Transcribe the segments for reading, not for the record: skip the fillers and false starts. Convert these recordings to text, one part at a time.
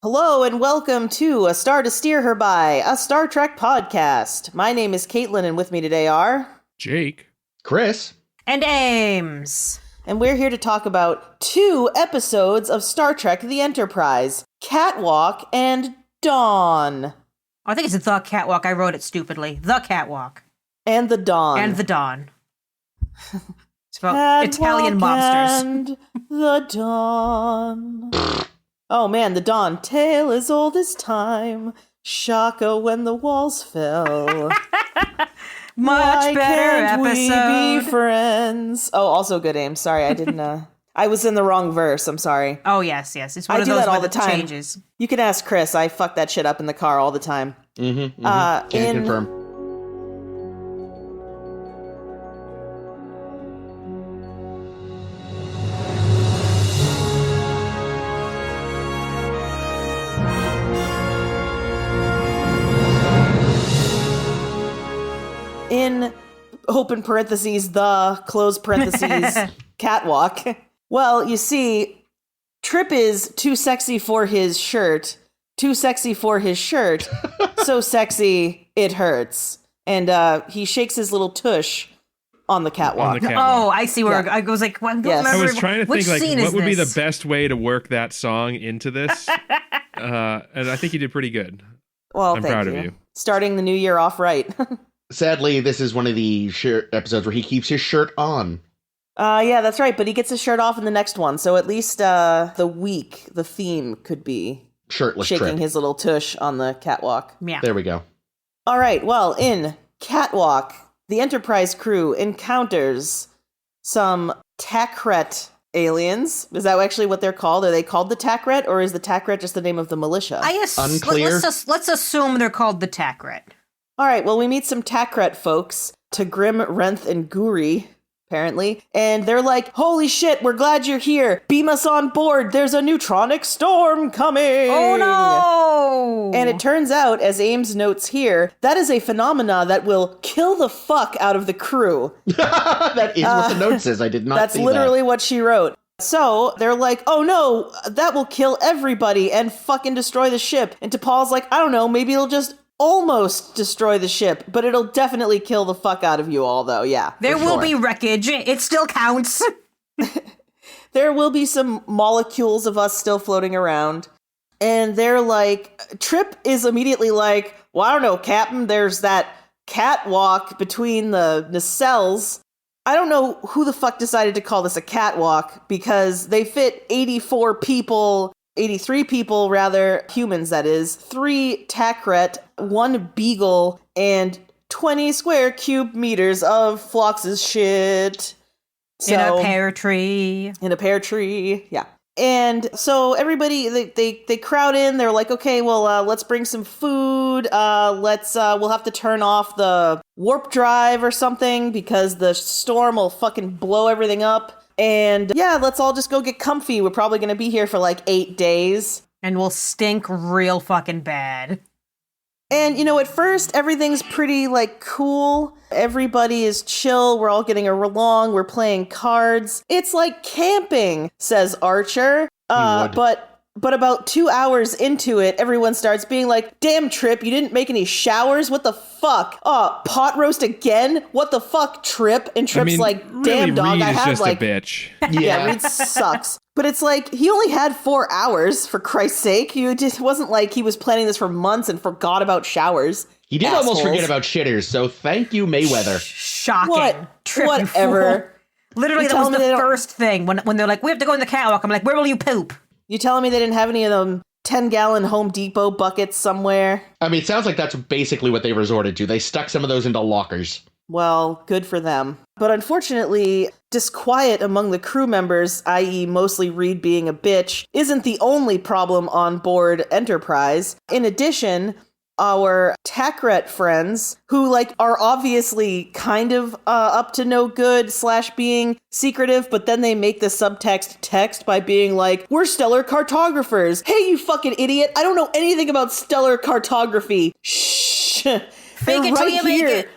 Hello and welcome to A Star to Steer Her By, a Star Trek podcast. My name is Caitlin and with me today are... Jake. Chris. And Ames. And we're here to talk about 2 episodes of Star Trek The Enterprise, Catwalk and Dawn. I think it's The Catwalk. I wrote it stupidly. The Catwalk. And the Dawn. And the Dawn. It's about Italian mobsters. And the Dawn. Oh man, the Dawn. Tale as old as time. Shaka when the walls fell. Much better can't episode. we be friends? Oh, also good aim. Sorry, I didn't. I was in the wrong verse. I'm sorry. Oh yes. It's one I of do those that all where the time. changes. You can ask Chris. I fuck that shit up in the car all the time. Can confirm. In open parentheses, the close parentheses, catwalk. Well, you see, Trip is too sexy for his shirt. Too sexy for his shirt. So sexy, it hurts. And he shakes his little tush on the catwalk. Oh, I see where I was like, well, Yes. I was trying to which think, scene what would be the this? best way to work that song into this? And I think you did pretty good. Well, I'm thank proud of you. Starting the new year off right. Sadly, this is one of the episodes where he keeps his shirt on. Yeah, that's right. But he gets his shirt off in the next one. So at least the theme could be Shirtless shaking Trip. his little tush on the catwalk. Yeah. There we go. All right. Well, in Catwalk, the Enterprise crew encounters some Takret aliens. Is that actually what they're called? Are they called the Takret, or is the Takret just the name of the militia? Unclear. Let's assume they're called the Takret. All right. Well, we meet some Takret folks, Tagrim, Renth, and Guri, apparently. And they're like, holy shit, we're glad you're here. Beam us on board. There's a neutronic storm coming. Oh no! And it turns out, as Ames notes here, that is a phenomena that will kill the fuck out of the crew. That is what the note says. I did not That's see literally what she wrote. So they're like, oh no, that will kill everybody and fucking destroy the ship. And T'Pol's like, I don't know, maybe it'll just almost destroy the ship, but it'll definitely kill the fuck out of you all, though. Yeah. There for will sure. be wreckage. It still counts. There will be some molecules of us still floating around. And they're like, Trip is immediately like, well, I don't know, Captain, there's that catwalk between the nacelles. I don't know who the fuck decided to call this a catwalk, because they fit 83 people rather, humans that is, 3 Takret, 1 Beagle, and 20 square cube meters of Phlox's shit. In a pear tree. In a pear tree, yeah. And so everybody, they crowd in. They're like, okay, well, let's bring some food. We'll have to turn off the warp drive or something because the storm will fucking blow everything up. And yeah, let's all just go get comfy. We're probably going to be here for like 8 days. And we'll stink real fucking bad. And, you know, at first, everything's pretty, like, cool. Everybody is chill. We're all getting along. We're playing cards. It's like camping, says Archer. But about 2 hours into it, everyone starts being like, damn, Trip, you didn't make any showers? What the fuck? Oh, pot roast again? What the fuck, Trip? And Trip's like, damn, really, dog, Reed I is had just like... a bitch. Yeah, Reed sucks. But it's like, he only had 4 hours, for Christ's sake. It wasn't like he was planning this for months and forgot about showers. He did almost forget about shitters, so thank you, Mayweather. Shocking. What? Trip, Whatever. Literally, You that tell was me the they first thing. When they're like, we have to go in the catwalk, I'm like, where will you poop? You telling me they didn't have any of them 10-gallon Home Depot buckets somewhere? I mean, it sounds like that's basically what they resorted to. They stuck some of those into lockers. Well, good for them. But unfortunately, disquiet among the crew members, i.e. mostly Reed being a bitch, isn't the only problem on board Enterprise. In addition, our Takret friends, who like are obviously kind of up to no good / being secretive, but then they make the subtext text by being like, we're stellar cartographers. Hey, you fucking idiot. I don't know anything about stellar cartography. Shh. Fake it till you make it.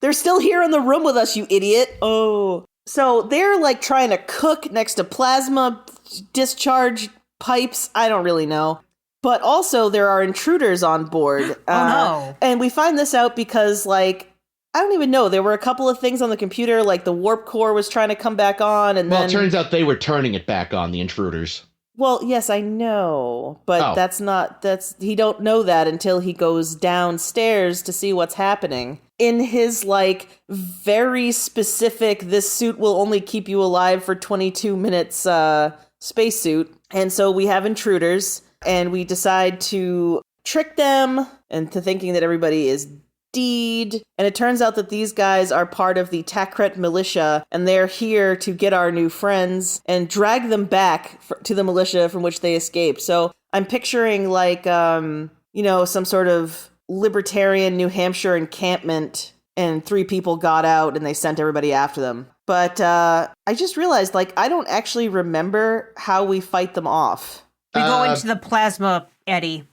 They're still here in the room with us, you idiot. Oh. So they're like trying to cook next to plasma discharge pipes. I don't really know. But also there are intruders on board. No. And we find this out because, like, I don't even know. There were a couple of things on the computer, like the warp core was trying to come back on, and Well, it turns out they were turning it back on, the intruders. Well, yes, I know, but he don't know that until he goes downstairs to see what's happening. In his, like, very specific, this suit will only keep you alive for 22 minutes spacesuit. And so we have intruders, and we decide to trick them into thinking that everybody is deed. And it turns out that these guys are part of the Takret militia, and they're here to get our new friends and drag them back to the militia from which they escaped. So I'm picturing, like, some sort of libertarian New Hampshire encampment, and 3 people got out and they sent everybody after them. But I just realized, like, I don't actually remember how we fight them off. We go into the plasma eddy.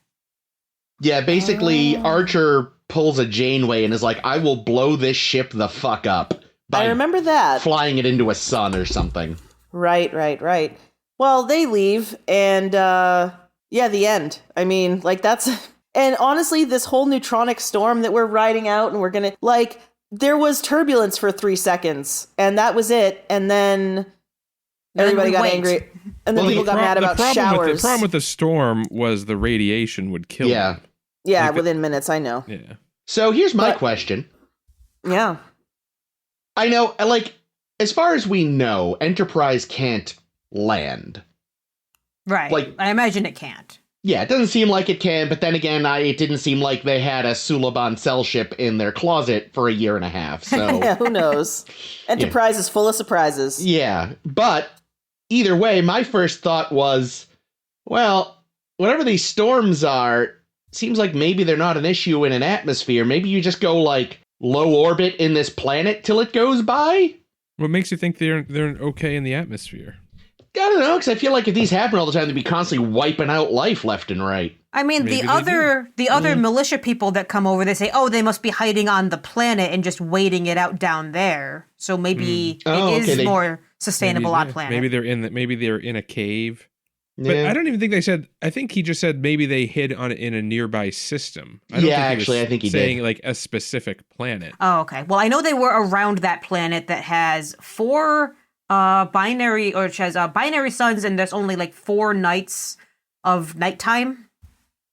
Yeah, basically, Archer pulls a Janeway and is like, I will blow this ship the fuck up. I remember that. Flying it into a sun or something. Right. Well, they leave, and the end. I mean, like, that's... And honestly, this whole neutronic storm that we're riding out, and we're gonna... Like, there was turbulence for 3 seconds, and that was it, and then everybody got angry. And then people got mad about showers. The problem with the storm was the radiation would kill them. Yeah, like within minutes, I know. Yeah. So here's my question. Yeah. I know, like, as far as we know, Enterprise can't land. Right. Like, I imagine it can't. Yeah, it doesn't seem like it can, but then again, it didn't seem like they had a Suliban cell ship in their closet for a year and a half, so... Yeah, who knows? Enterprise is full of surprises. Yeah, but either way, my first thought was, well, whatever these storms are, seems like maybe they're not an issue in an atmosphere. Maybe you just go, like, low orbit in this planet till it goes by? What makes you think they're okay in the atmosphere? I don't know, because I feel like if these happen all the time, they'd be constantly wiping out life left and right. I mean, the other militia people that come over, they say, oh, they must be hiding on the planet and just waiting it out down there. So maybe it is more sustainable on planet. Maybe they're in a cave. But Yeah. I don't even think they said. I think he just said maybe they hid in a nearby system. I think he saying did. Like a specific planet. Oh, okay. Well, I know they were around that planet that has 4 binary suns, and there's only like 4 nights of nighttime.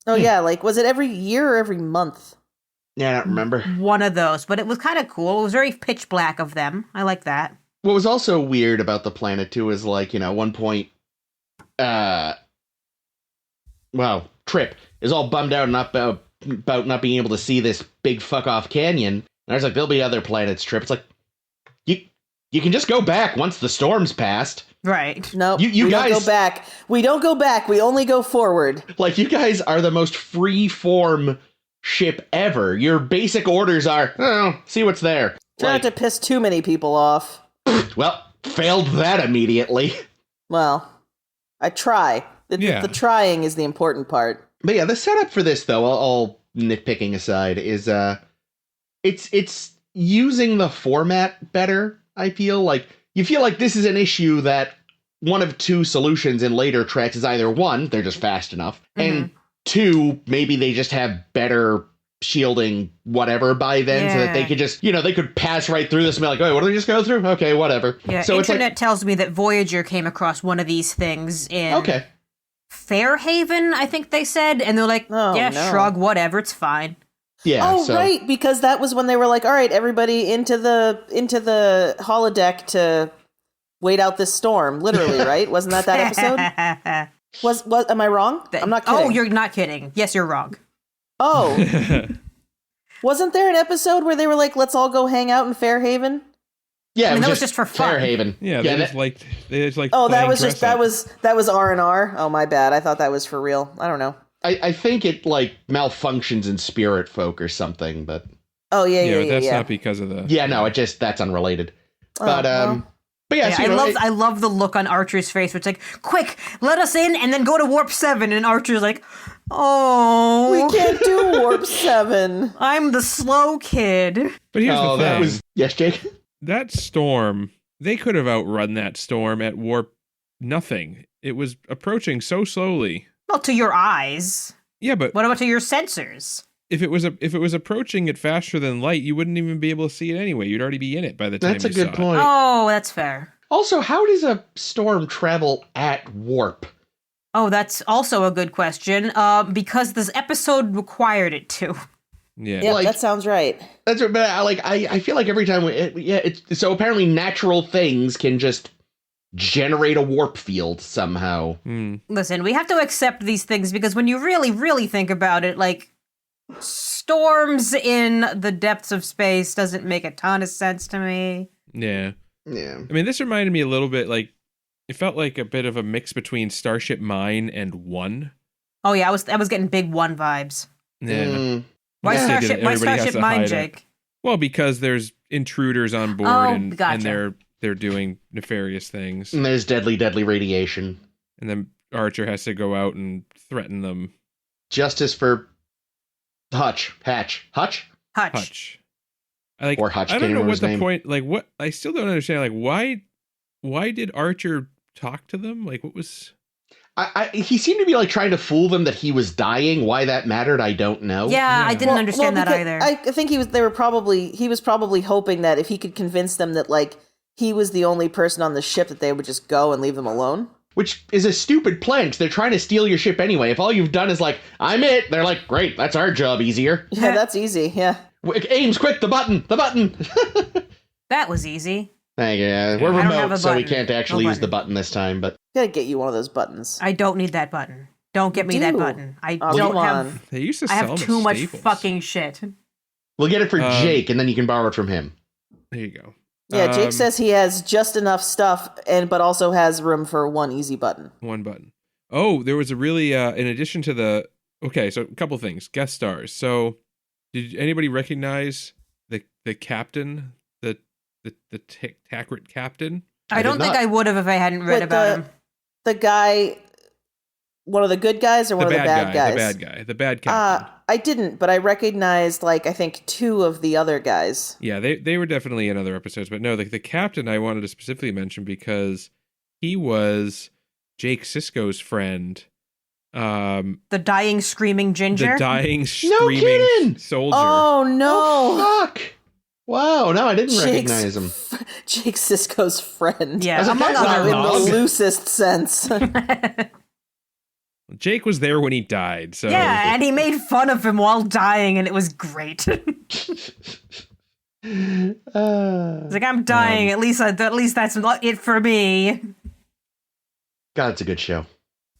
Oh yeah, like was it every year or every month? Yeah, I don't remember. One of those, but it was kind of cool. It was very pitch black of them. I like that. What was also weird about the planet too is, like, at one point, Trip is all bummed out about not being able to see this big fuck off canyon. And I was like, there'll be other planets, Trip. It's like, you can just go back once the storm's passed. Right. No, we guys don't go back. We don't go back. We only go forward. Like, you guys are the most free-form ship ever. Your basic orders are, see what's there. Try not to piss too many people off. Well, failed that immediately. Well, I try. The trying is the important part. But yeah, the setup for this, though, all nitpicking aside, is it's using the format better. I feel like you feel like this is an issue that one of 2 solutions in later tracks is either 1, they're just fast enough, and 2, maybe they just have better shielding whatever by then, so that they could just, they could pass right through this and be like, oh, what did they just go through? Okay, whatever. Yeah, so Internet tells me that Voyager came across one of these things in Fairhaven, I think they said, and they're like, shrug, whatever, it's fine. Yeah. Right, because that was when they were like, all right, everybody into the holodeck to wait out this storm, literally, right? Wasn't that episode? Was am I wrong? I'm not kidding. Oh, you're not kidding. Yes, you're wrong. Oh. Wasn't there an episode where they were like, let's all go hang out in Fairhaven? Yeah, that was just for fun. Fairhaven. Yeah, they just liked. Oh, that was R&R. Oh, my bad. I thought that was for real. I don't know. I think it malfunctions in Spirit Folk or something, but but that's not because of the that's unrelated. But I love the look on Archer's face, where it's like, quick, let us in and then go to Warp 7, and Archer's like, oh, we can't do Warp 7. I'm the slow kid. But here's the thing. That was Jake. That storm, they could have outrun that storm at warp nothing. It was approaching so slowly. Well, to your eyes. Yeah, but what about to your sensors? If it was approaching it faster than light, you wouldn't even be able to see it anyway. You'd already be in it by the time you saw it. That's a good point. Oh, that's fair. Also, how does a storm travel at warp? Oh, that's also a good question. Because this episode required it to. Yeah, like, that sounds right. That's but I feel like every time so apparently natural things can just generate a warp field somehow. Listen, we have to accept these things because when you really, really think about it, like storms in the depths of space doesn't make a ton of sense to me. Yeah. Yeah. I mean, this reminded me a little bit like it felt like a bit of a mix between Starship Mine and One. Oh yeah, I was getting big One vibes. Yeah. Why Starship Mine, Jake? Well, because there's intruders on board and they're doing nefarious things. And there's deadly radiation. And then Archer has to go out and threaten them. Justice for Hutch. Or Hutch. I don't know what the point. Like, what? I still don't understand. Like, why did Archer talk to them? Like, what was? He seemed to be like trying to fool them that he was dying. Why that mattered, I don't know. Yeah, I didn't understand that either. I think he was probably hoping that if he could convince them that like he was the only person on the ship, that they would just go and leave them alone. Which is a stupid plan, because they're trying to steal your ship anyway. If all you've done is like, I'm it, they're like, great, that's our job easier. Yeah, that's easy, yeah. Ames, quick, the button! That was easy. Thank you. We're remote, so we can't actually use the button this time, but... Gotta get you one of those buttons. I don't need that button. Don't get me that button. I don't have... They used to I sell have them too at much Staples. fucking shit. We'll get it for Jake, and then you can borrow it from him. There you go. Yeah, Jake says he has just enough stuff, but also has room for one easy button. One button. Oh, there was a really, in addition to the... Okay, so a couple things. Guest stars. So, did anybody recognize the captain? The Takrit captain? I don't think I would have if I hadn't read about him. The guy... One of the good guys or one of the bad guys? The bad guy. The bad captain. I didn't, but I recognized, I think two of the other guys. Yeah, they were definitely in other episodes. But no, the captain I wanted to specifically mention because he was Jake Sisko's friend. The dying, screaming ginger? The dying, screaming soldier. Oh, no. Oh, fuck. Wow, no, I didn't recognize him. Jake Sisko's friend. Yeah, among other in the loosest sense. Jake was there when he died, so... Yeah, and he made fun of him while dying, and it was great. It's like, I'm dying, at least that's it for me. God, it's a good show.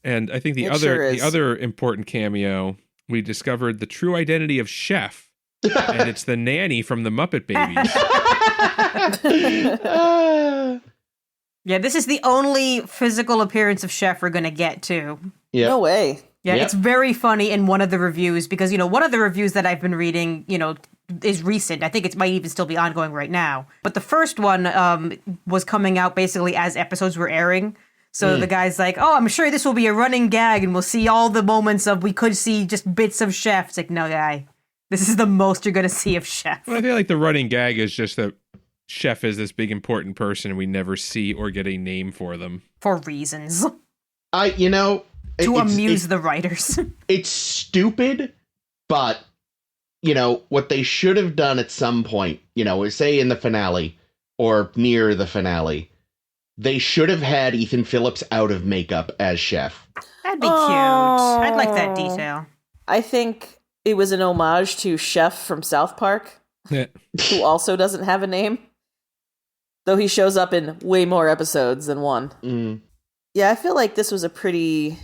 And I think the other important cameo, we discovered the true identity of Chef, and it's the nanny from the Muppet Babies. Yeah, this is the only physical appearance of Chef we're going to get, too. Yep. No way. Yeah, It's very funny in one of the reviews, because, one of the reviews that I've been reading, is recent. I think it might even still be ongoing right now. But the first one was coming out basically as episodes were airing. So the guy's like, oh, I'm sure this will be a running gag, and we'll see all the moments of, we could see just bits of Chef. It's like, no, guy, this is the most you're going to see of Chef. Well, I feel like the running gag is just that Chef is this big important person and we never see or get a name for them. For reasons. To amuse the writers. It's stupid, but, what they should have done at some point, say in the finale or near the finale, they should have had Ethan Phillips out of makeup as Chef. That'd be cute. I'd like that detail. I think it was an homage to Chef from South Park, who also doesn't have a name. Though he shows up in way more episodes than one. Mm. Yeah, I feel like this was a pretty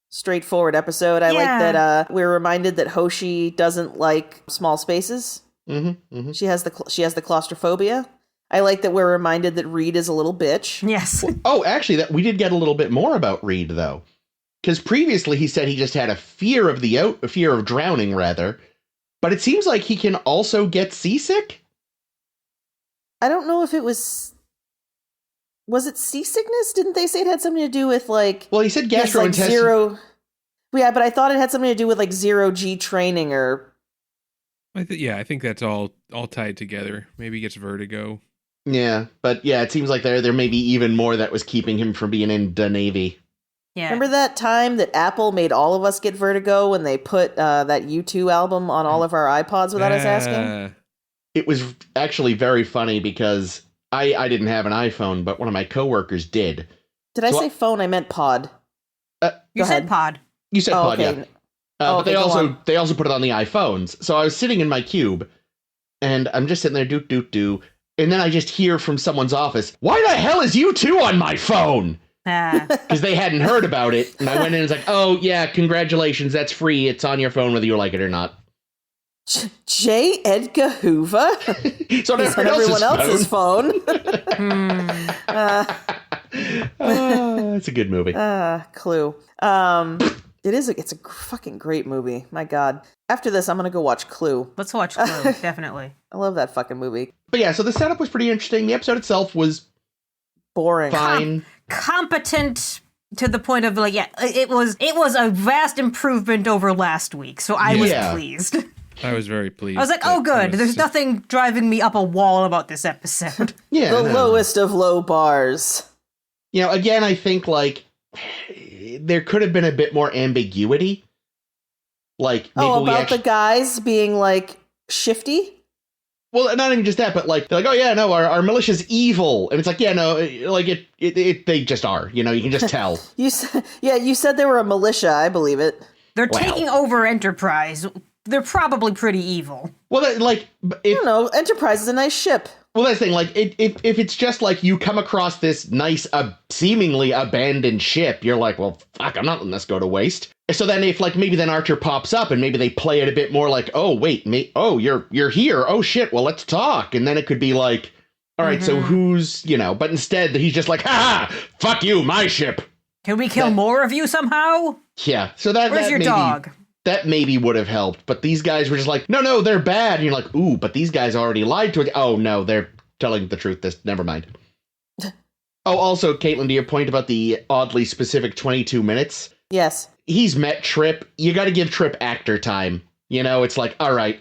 straightforward episode. I like that we're reminded that Hoshi doesn't like small spaces. Mm-hmm, mm-hmm. She has the claustrophobia. I like that we're reminded that Reed is a little bitch. Yes. Oh, actually, we did get a little bit more about Reed, though. Because previously he said he just had a fear of drowning, rather. But it seems like he can also get seasick? I don't know if it was it seasickness? Didn't they say it had something to do with Well, he said gastrointestinal. Yeah, but I thought it had something to do with 0G training or. I think that's all tied together. Maybe he gets vertigo. Yeah, but it seems like there may be even more that was keeping him from being in the Navy. Yeah. Remember that time that Apple made all of us get vertigo when they put that U2 album on all of our iPods without us asking? It was actually very funny because I didn't have an iPhone, but one of my coworkers did. Did I So say phone? I meant pod. You said ahead. pod. You said pod, okay. yeah. Oh, But they okay, go on. also put it on the iPhones. So I was sitting in my cube, and I'm just sitting there, do, and then I just hear from someone's office, "Why the hell is U2 on my phone?" Ah. Because they hadn't heard about it, and I went in and was like, "Oh yeah, congratulations, that's free. It's on your phone whether you like it or not." J. Edgar Hoover? So He's on everyone else's phone. It's a good movie. Clue. It's a fucking great movie. My God. After this, I'm gonna go watch Clue. Let's watch Clue, definitely. I love that fucking movie. But yeah, so the setup was pretty interesting. The episode itself was Boring. fine. Competent to the point of like, yeah, it was a vast improvement over last week, so I was Yeah. pleased. I was very pleased. I was like, that oh, good. it was There's nothing driving me up a wall about this episode. Yeah. The no. lowest of low bars. You know, again, I think like there could have been a bit more ambiguity. Like maybe Oh, we about actually, the guys being like shifty? well, not even just that, but like they're like, oh yeah, no, our militia's evil, and it's like, yeah, no, like it they just are. You know, you can just tell. You said they were a militia. I believe it. They're Wow. taking over Enterprise. They're probably pretty evil. Well, like I if don't know. Enterprise is a nice ship. well, that's the thing. Like, if it's just like you come across this nice, seemingly abandoned ship, you're like, well, fuck, I'm not letting this go to waste. So then, if like maybe then Archer pops up and maybe they play it a bit more like, oh wait, you're here. Oh shit, well let's talk. And then it could be like, all right, so who's But instead, he's just like, ha, fuck you, my ship. Can we kill more of you somehow? Yeah. So that Where's that your maybe, dog? That maybe would have helped, but these guys were just like, no, they're bad. And you're like, ooh, but these guys already lied to it. Oh no, they're telling the truth. Never mind. Oh, also, Caitlin, to your point about the oddly specific 22 minutes, Yes. he's met Trip. You got to give Trip actor time. You know, it's like, all right.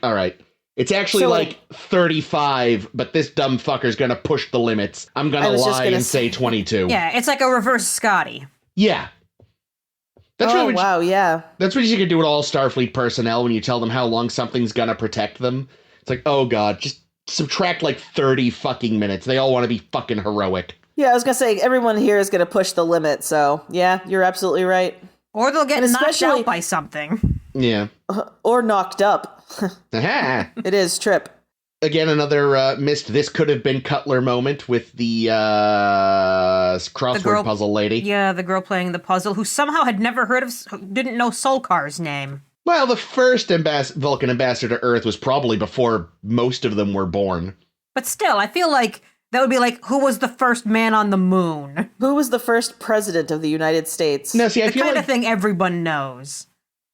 It's actually So, like 35, but this dumb fucker's gonna push the limits. I'm I gonna was just lie gonna and say 22. Yeah, it's like a reverse Scotty. Yeah. That's Oh, really what wow, yeah. That's what you can do with all Starfleet personnel when you tell them how long something's gonna protect them. It's like, oh god, just subtract like 30 fucking minutes. They all want to be fucking heroic. Yeah, I was going to say, everyone here is going to push the limit, so yeah, you're absolutely right. Or they'll get And knocked especially- out by something. Yeah. Or knocked up. Aha. It is Trip. Again, another missed this could have been Cutler moment with the crossword girl- puzzle lady. Yeah, the girl playing the puzzle who somehow had never heard of, didn't know Solkar's name. Well, the first Vulcan ambassador to Earth was probably before most of them were born. But still, I feel like that would be like, who was the first man on the moon? Who was the first president of the United States? Now, see, I The feel kind like of thing everyone knows.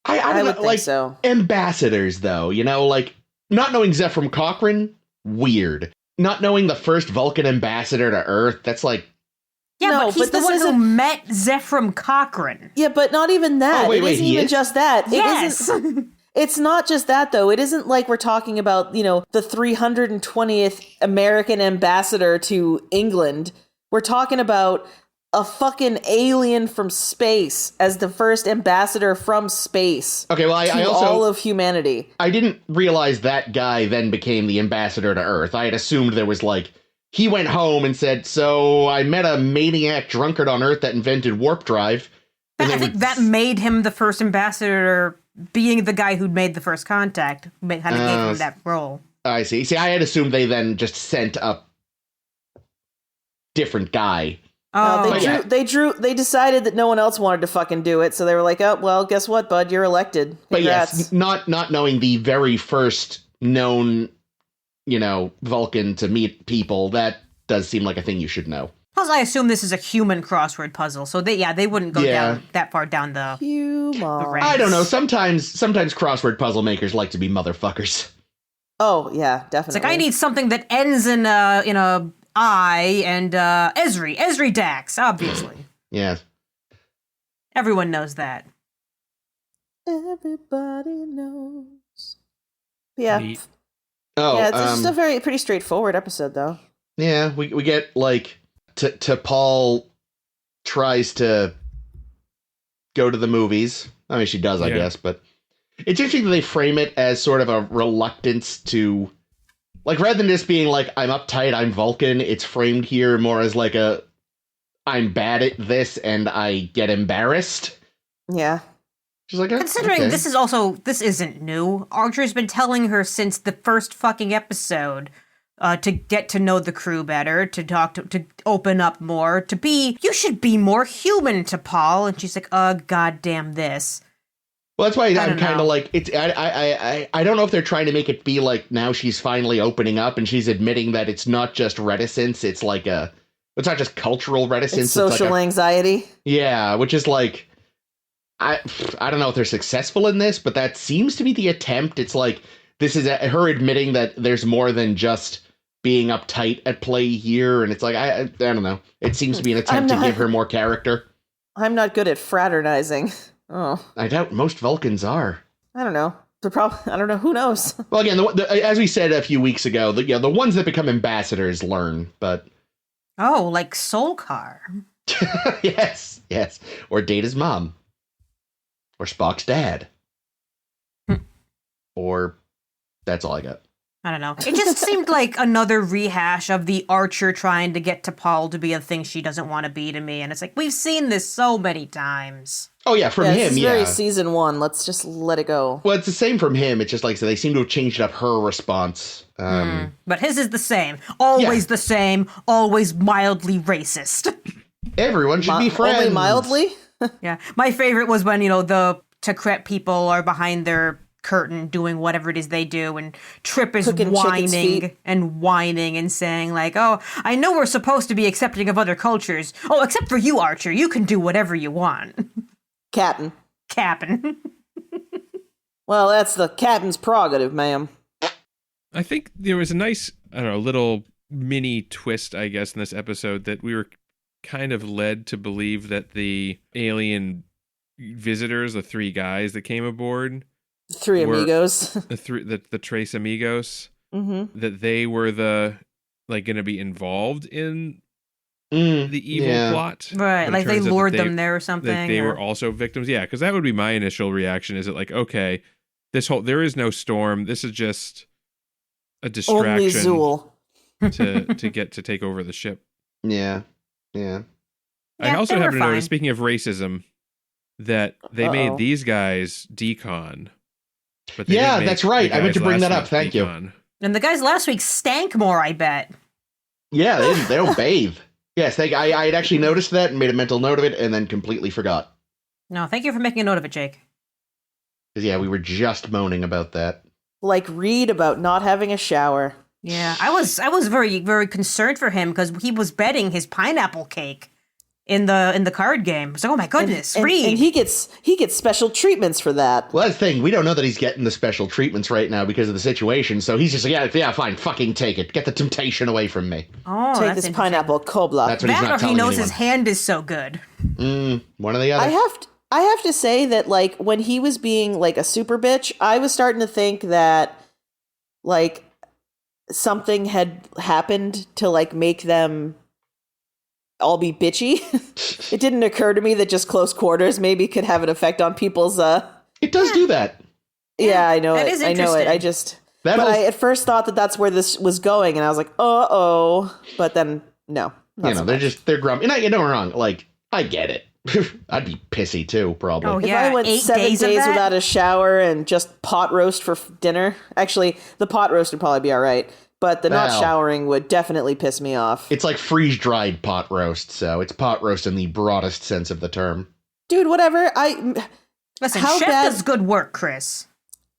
I I don't would know, think like so. ambassadors, though. You know, like not knowing Zephram Cochrane, weird. Not knowing the first Vulcan ambassador to Earth, that's like. Yeah, No, but he's but the this one who isn't- met Zephram Cochrane. Yeah, but not even that. Oh, wait, It isn't he even is? just that. It Yes! isn't. It's not just that, though. It isn't like we're talking about, the 320th American ambassador to England. We're talking about a fucking alien from space as the first ambassador from space Okay, well, to I also. all of humanity. I didn't realize that guy then became the ambassador to Earth. I had assumed there was like. He went home and said, so I met a maniac drunkard on Earth that invented warp drive. And I they think would- that made him the first ambassador, being the guy who'd made the first contact, kind of gave him that role. I see. See, I had assumed they then just sent a different guy. Oh, they yeah. they decided that no one else wanted to fucking do it, so they were like, oh, well, guess what, bud? You're elected. But Congrats. yes, not knowing the very first known, Vulcan to meet people, that does seem like a thing you should know. Plus, I assume this is a human crossword puzzle, so they wouldn't go Yeah. down that far down the Human. ranks. I don't know. Sometimes crossword puzzle makers like to be motherfuckers. Oh, yeah, definitely. It's like, I need something that ends in a I and Esri Dax, obviously. Yeah. Everyone knows that. Everybody knows. Yeah. Neat. Oh, Yeah, it's just a pretty straightforward episode, though. yeah. We get like T'Pol tries to go to the movies. I mean, she does, I Yeah. guess, but it's interesting that they frame it as sort of a reluctance to, like, rather than just being like, I'm uptight, I'm Vulcan, it's framed here more as like I'm bad at this and I get embarrassed. Yeah. She's like, Considering okay. this isn't new. Archer's been telling her since the first fucking episode to get to know the crew better, to talk to open up more, you should be more human to Paul. And she's like, goddamn this. Well, that's why I'm kind know. of like, I don't know if they're trying to make it be like now she's finally opening up and she's admitting that it's not just reticence, it's like it's not just cultural reticence. It's social like anxiety. Yeah, which is like, I don't know if they're successful in this, but that seems to be the attempt. It's like, this is her admitting that there's more than just being uptight at play here, and it's like, I don't know. It seems to be an attempt to give her more character. I'm not good at fraternizing. Oh. I doubt most Vulcans are. I don't know. I don't know. Who knows? Well, again, as we said a few weeks ago, the ones that become ambassadors learn, but... Oh, like Solkar. Yes. Or Data's mom. Or Spock's dad. Or that's all I got. I don't know. It just seemed like another rehash of the Archer trying to get to Paul to be a thing she doesn't want to be to me. And it's like, we've seen this so many times. Oh, yeah, from him, this is yeah. very season 1. Let's just let it go. Well, it's the same from him. It's just like, so they seem to have changed up her response. But his is the same. Always the same. Always mildly racist. Everyone should be friends. Only mildly? Yeah. My favorite was when, the Takret people are behind their curtain doing whatever it is they do, and Trip is Cooking chicken's feet. whining and saying like, oh, I know we're supposed to be accepting of other cultures. Oh, except for you, Archer. You can do whatever you want. Captain. Captain. Well, that's the captain's prerogative, ma'am. I think there was a nice, little mini twist, I guess, in this episode that we were kind of led to believe that the alien visitors, the 3 guys that came aboard, 3 amigos. the Trace Amigos, Mm-hmm. that they were the going to be involved in the evil plot, Right, but like it they turns out lured that them there or something. That they were also victims. Yeah, because that would be my initial reaction. Is it like, okay, there is no storm. This is just a distraction. Only Zool. to get to take over the ship. Yeah. I also they have were to fine. notice, speaking of racism, that they made these guys decon. But they Yeah, didn't make that's right. the I meant to guys bring last that up. week Thank you. decon. And the guys last week stank more, I bet. Yeah, they don't bathe. Yes, I had actually noticed that and made a mental note of it and then completely forgot. No, thank you for making a note of it, Jake. 'Cause, yeah, we were just moaning about that. Like Reed about not having a shower. Yeah, I was very, very concerned for him because he was betting his pineapple cake in the card game. I was like, oh my goodness, Reed. And he gets special treatments for that. Well, that's the thing. We don't know that he's getting the special treatments right now because of the situation. So he's just like, yeah, fine, fucking take it. Get the temptation away from me. Oh, Take that's this interesting. pineapple cobbler. That's what he's That not or he telling knows anyone. his hand is so good. One or the other. I have to say that, like, when he was being like a super bitch, I was starting to think that like something had happened to like make them all be bitchy. It didn't occur to me that just close quarters maybe could have an effect on people's It does do that. Yeah, I know that it. is I know it. I interesting. just That but was- I at first thought that that's where this was going, and I was like, oh, but then no. not You know, so they're much. just, they're grumpy. And I, don't get me wrong, like, I get it. I'd be pissy too, probably. Oh, If yeah, I went 8 7 days of days that? without a shower and just pot roast for dinner, actually, the pot roast would probably be all right, but the not Well. showering would definitely piss me off. It's like freeze-dried pot roast, so it's pot roast in the broadest sense of the term. Dude, whatever. Listen, How Chef bad- does good work, Chris.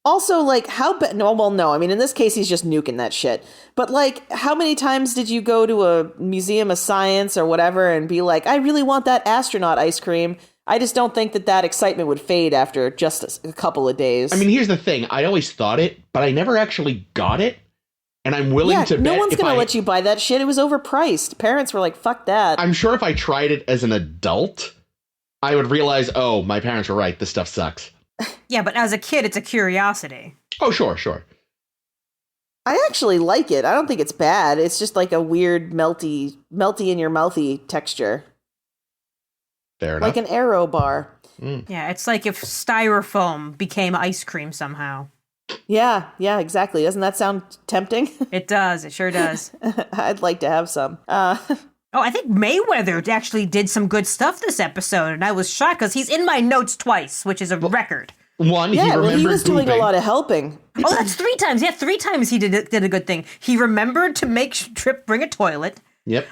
Also, like, how bad? No, well, no. I mean, in this case, he's just nuking that shit. But, like, how many times did you go to a museum of science or whatever and be like, I really want that astronaut ice cream? I just don't think that excitement would fade after just a couple of days. I mean, here's the thing. I always thought it, but I never actually got it. And I'm willing to bet no one's if going to I- let you buy that shit. It was overpriced. Parents were like, fuck that. I'm sure if I tried it as an adult, I would realize, oh, my parents were right. This stuff sucks. Yeah, but as a kid, it's a curiosity. Oh, sure. I actually like it. I don't think it's bad. It's just like a weird melty in your mouthy texture. Fair enough. Like an Aero bar. Yeah, it's like if styrofoam became ice cream somehow. Yeah, exactly. Doesn't that sound tempting? It does. It sure does. I'd like to have some. Oh, I think Mayweather actually did some good stuff this episode, and I was shocked because he's in my notes twice, which is a record. One, he Yeah, well, remembered he was doing a pooping. lot of helping. Oh, that's 3 times. Yeah, 3 times he did a good thing. He remembered to make Trip bring a toilet. Yep.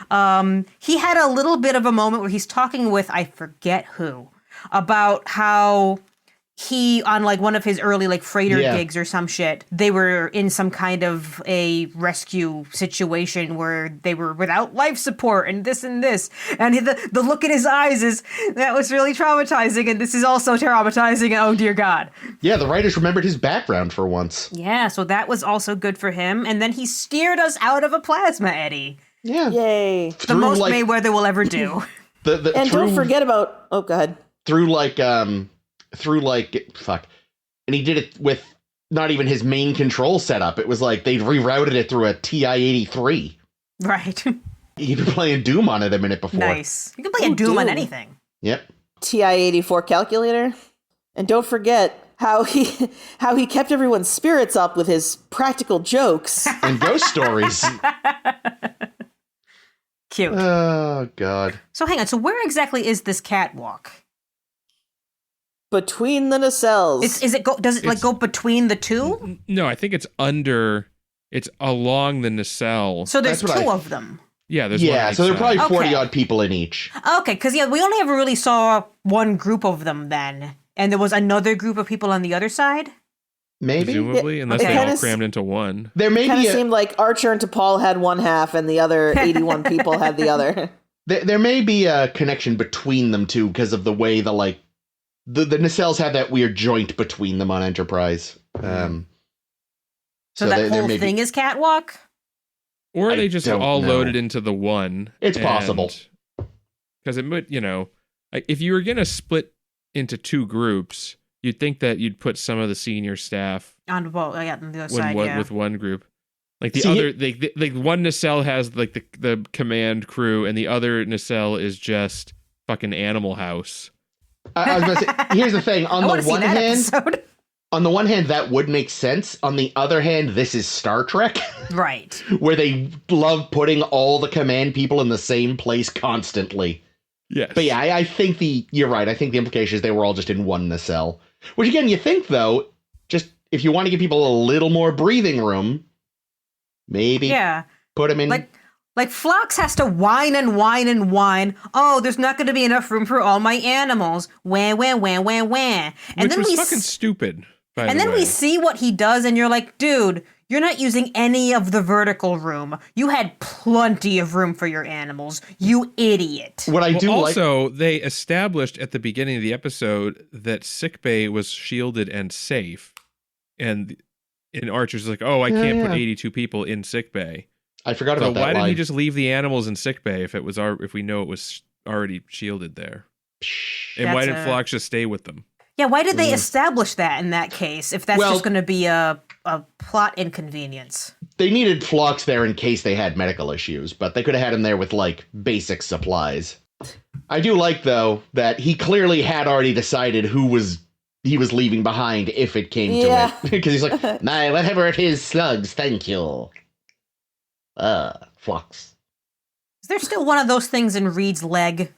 He had a little bit of a moment where he's talking with, I forget who, about how he, on like one of his early like freighter gigs or some shit, they were in some kind of a rescue situation where they were without life support and this. And the look in his eyes is, that was really traumatizing, and this is also traumatizing, and oh dear God. Yeah, the writers remembered his background for once. Yeah, so that was also good for him. And then he steered us out of a plasma eddy. Yeah. Yay. The most Mayweather will ever do. And don't forget about... Oh, go ahead. Fuck. And he did it with not even his main control setup. It was like they'd rerouted it through a TI-83. Right. He'd been playing Doom on it a minute before. Nice. You can play a Doom on anything. Yep. TI-84 calculator. And don't forget how he kept everyone's spirits up with his practical jokes. And ghost stories. Cute. Oh, God. So hang on. So where exactly is this catwalk? Between the nacelles. Does it go between the two? No, I think it's along the nacelle. So there's two of them. Yeah, there's one on each so there are probably side. 40 odd people in each. Okay, because we only ever really saw one group of them then. And there was another group of people on the other side? Maybe? Presumably, unless It they all kinda crammed into one. There may Kind be of seemed like Archer and T'Pol had one half and the other 81 people had the other. there may be a connection between them, too, because of the way the nacelles have that weird joint between them on Enterprise. So that whole thing is catwalk? Or are they just all know. loaded into the one? It's possible. Because it would, like if you were going to split into two groups, you'd think that you'd put some of the senior staff On the other side, with one group. Like the other, like one nacelle has like the command crew, and the other nacelle is just fucking Animal House. I was going to say, here's the thing. On the one hand, that would make sense. On the other hand, this is Star Trek. Right. Where they love putting all the command people in the same place constantly. Yes. But yeah, I think you're right. I think the implication is they were all just in one nacelle. Which again, you think though, just if you want to give people a little more breathing room, maybe put them in. Like Phlox has to whine and whine and whine. Oh, there's not going to be enough room for all my animals. Wah, wah, wah, wah, wah. And Which then was fucking stupid. And then we see what he does, and you're like, dude, you're not using any of the vertical room. You had plenty of room for your animals. You idiot. What I do also, they established at the beginning of the episode that sickbay was shielded and safe. And in Archer's like, oh, I can't put 82 people in sickbay. I forgot about that. Why didn't he just leave the animals in sickbay if we know it was already shielded there? And why didn't Phlox just stay with them? Yeah, why did they establish that in that case, if that's just going to be a plot inconvenience? They needed Phlox there in case they had medical issues, but they could have had him there with, like, basic supplies. I do like, though, that he clearly had already decided he was leaving behind if it came to it. Because he's like, nah, whatever it is, slugs, thank you. Phlox. Is there still one of those things in Reed's leg?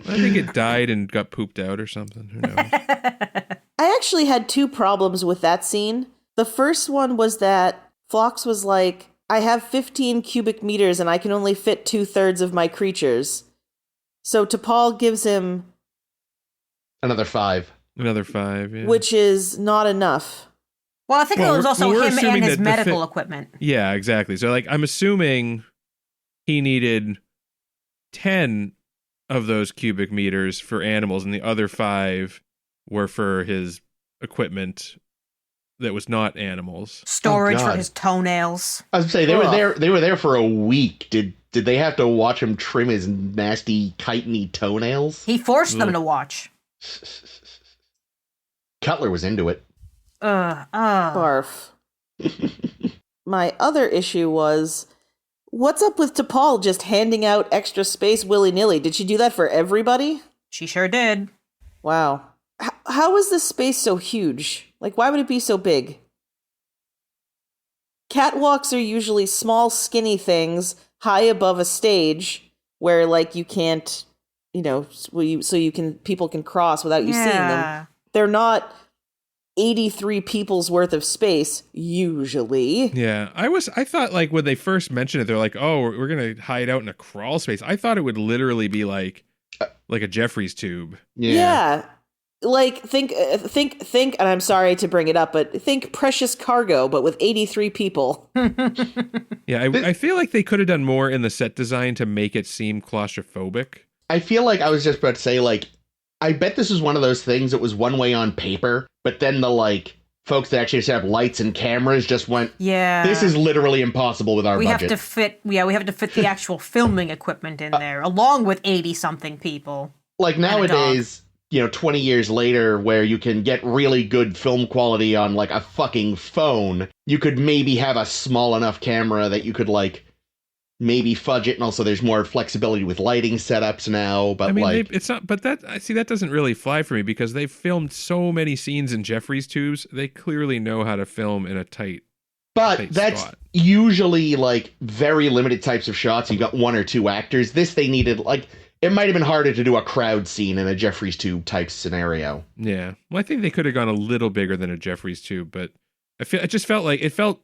I think it died and got pooped out or something. Who knows? I actually had two problems with that scene. The first one was that Phlox was like, I have 15 cubic meters and I can only fit 2/3 of my creatures. So T'Pol gives him... Another 5. Yeah. Which is not enough. Well, I think it was also him and his medical equipment. Yeah, exactly. So, like, I'm assuming he needed 10 of those cubic meters for animals, and the other 5 were for his equipment that was not animals. Storage for his toenails. I was gonna say they were there for a week. Did they have to watch him trim his nasty chitiny toenails? He forced them to watch. Cutler was into it. Barf. My other issue was, what's up with T'Pol just handing out extra space willy-nilly? Did she do that for everybody? She sure did. Wow. How is this space so huge? Like, why would it be so big? Catwalks are usually small, skinny things high above a stage where, like, you can't, people can cross without you seeing them. They're not 83 people's worth of space, usually. Yeah, I thought, like, when they first mentioned it, they're like, oh, we're going to hide out in a crawl space. I thought it would literally be like a Jeffries tube. Yeah. Like, think, and I'm sorry to bring it up, but think Precious Cargo, but with 83 people. Yeah, I feel like they could have done more in the set design to make it seem claustrophobic. I feel like I was just about to say, like, I bet this was one of those things that was one way on paper, but then the, like, folks that actually set up lights and cameras just went, this is literally impossible with our budget. We have to fit the actual filming equipment in there, along with 80-something people. Like, nowadays, 20 years later, where you can get really good film quality on, like, a fucking phone, you could maybe have a small enough camera that you could, like, maybe fudge it, and also there's more flexibility with lighting setups now, but, I mean, it's not, but that doesn't really fly for me, because they've filmed so many scenes in Jeffries tubes. They clearly know how to film in a tight that's spot. Usually, like, very limited types of shots. You got one or two actors. This, they needed, like, it might have been harder to do a crowd scene in a Jeffries tube type scenario. Yeah. Well, I think they could have gone a little bigger than a Jeffries tube, but it just felt like it felt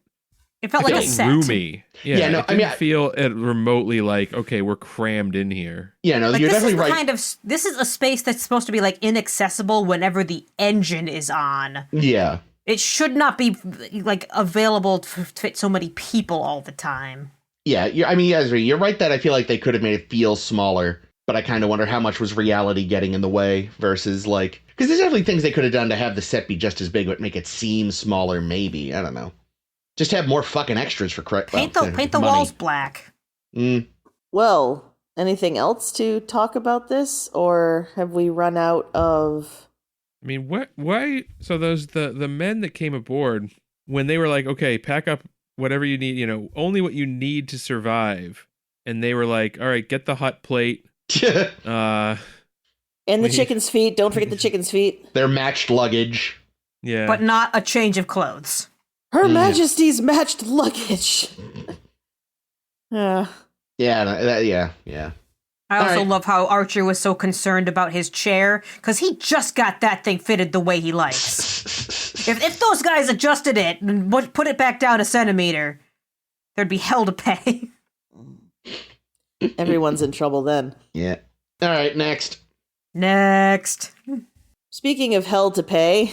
like a set. Roomy. Yeah, no, it didn't feel it remotely like, okay, we're crammed in here. Yeah, no, like, you're definitely right. This is a space that's supposed to be, like, inaccessible whenever the engine is on. Yeah. It should not be, like, available to fit so many people all the time. Yeah, you're right that I feel like they could have made it feel smaller, but I kind of wonder how much was reality getting in the way versus, like, because there's definitely things they could have done to have the set be just as big, but make it seem smaller, maybe. I don't know. Just have more fucking extras for paint the walls black. Well, anything else to talk about this, or have we run out of? I mean, why? So the men that came aboard, when they were like, okay, pack up whatever you need, only what you need to survive, and they were like, all right, get the hot plate. And the chicken's feet. Don't forget the chicken's feet. Their matched luggage. Yeah, but not a change of clothes. Her Majesty's matched luggage. Yeah. I also love how Archer was so concerned about his chair, because he just got that thing fitted the way he likes. if those guys adjusted it and put it back down a centimeter, there'd be hell to pay. Everyone's in trouble then. Yeah. All right, next. Speaking of hell to pay,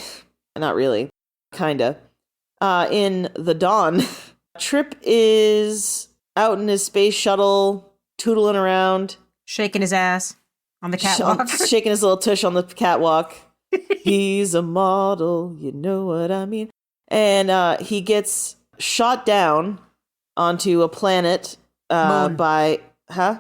not really, kinda. In the dawn, Trip is out in his space shuttle, tootling around. Shaking his ass on the catwalk. Shaking his little tush on the catwalk. He's a model, you know what I mean. And he gets shot down onto a planet by... Huh?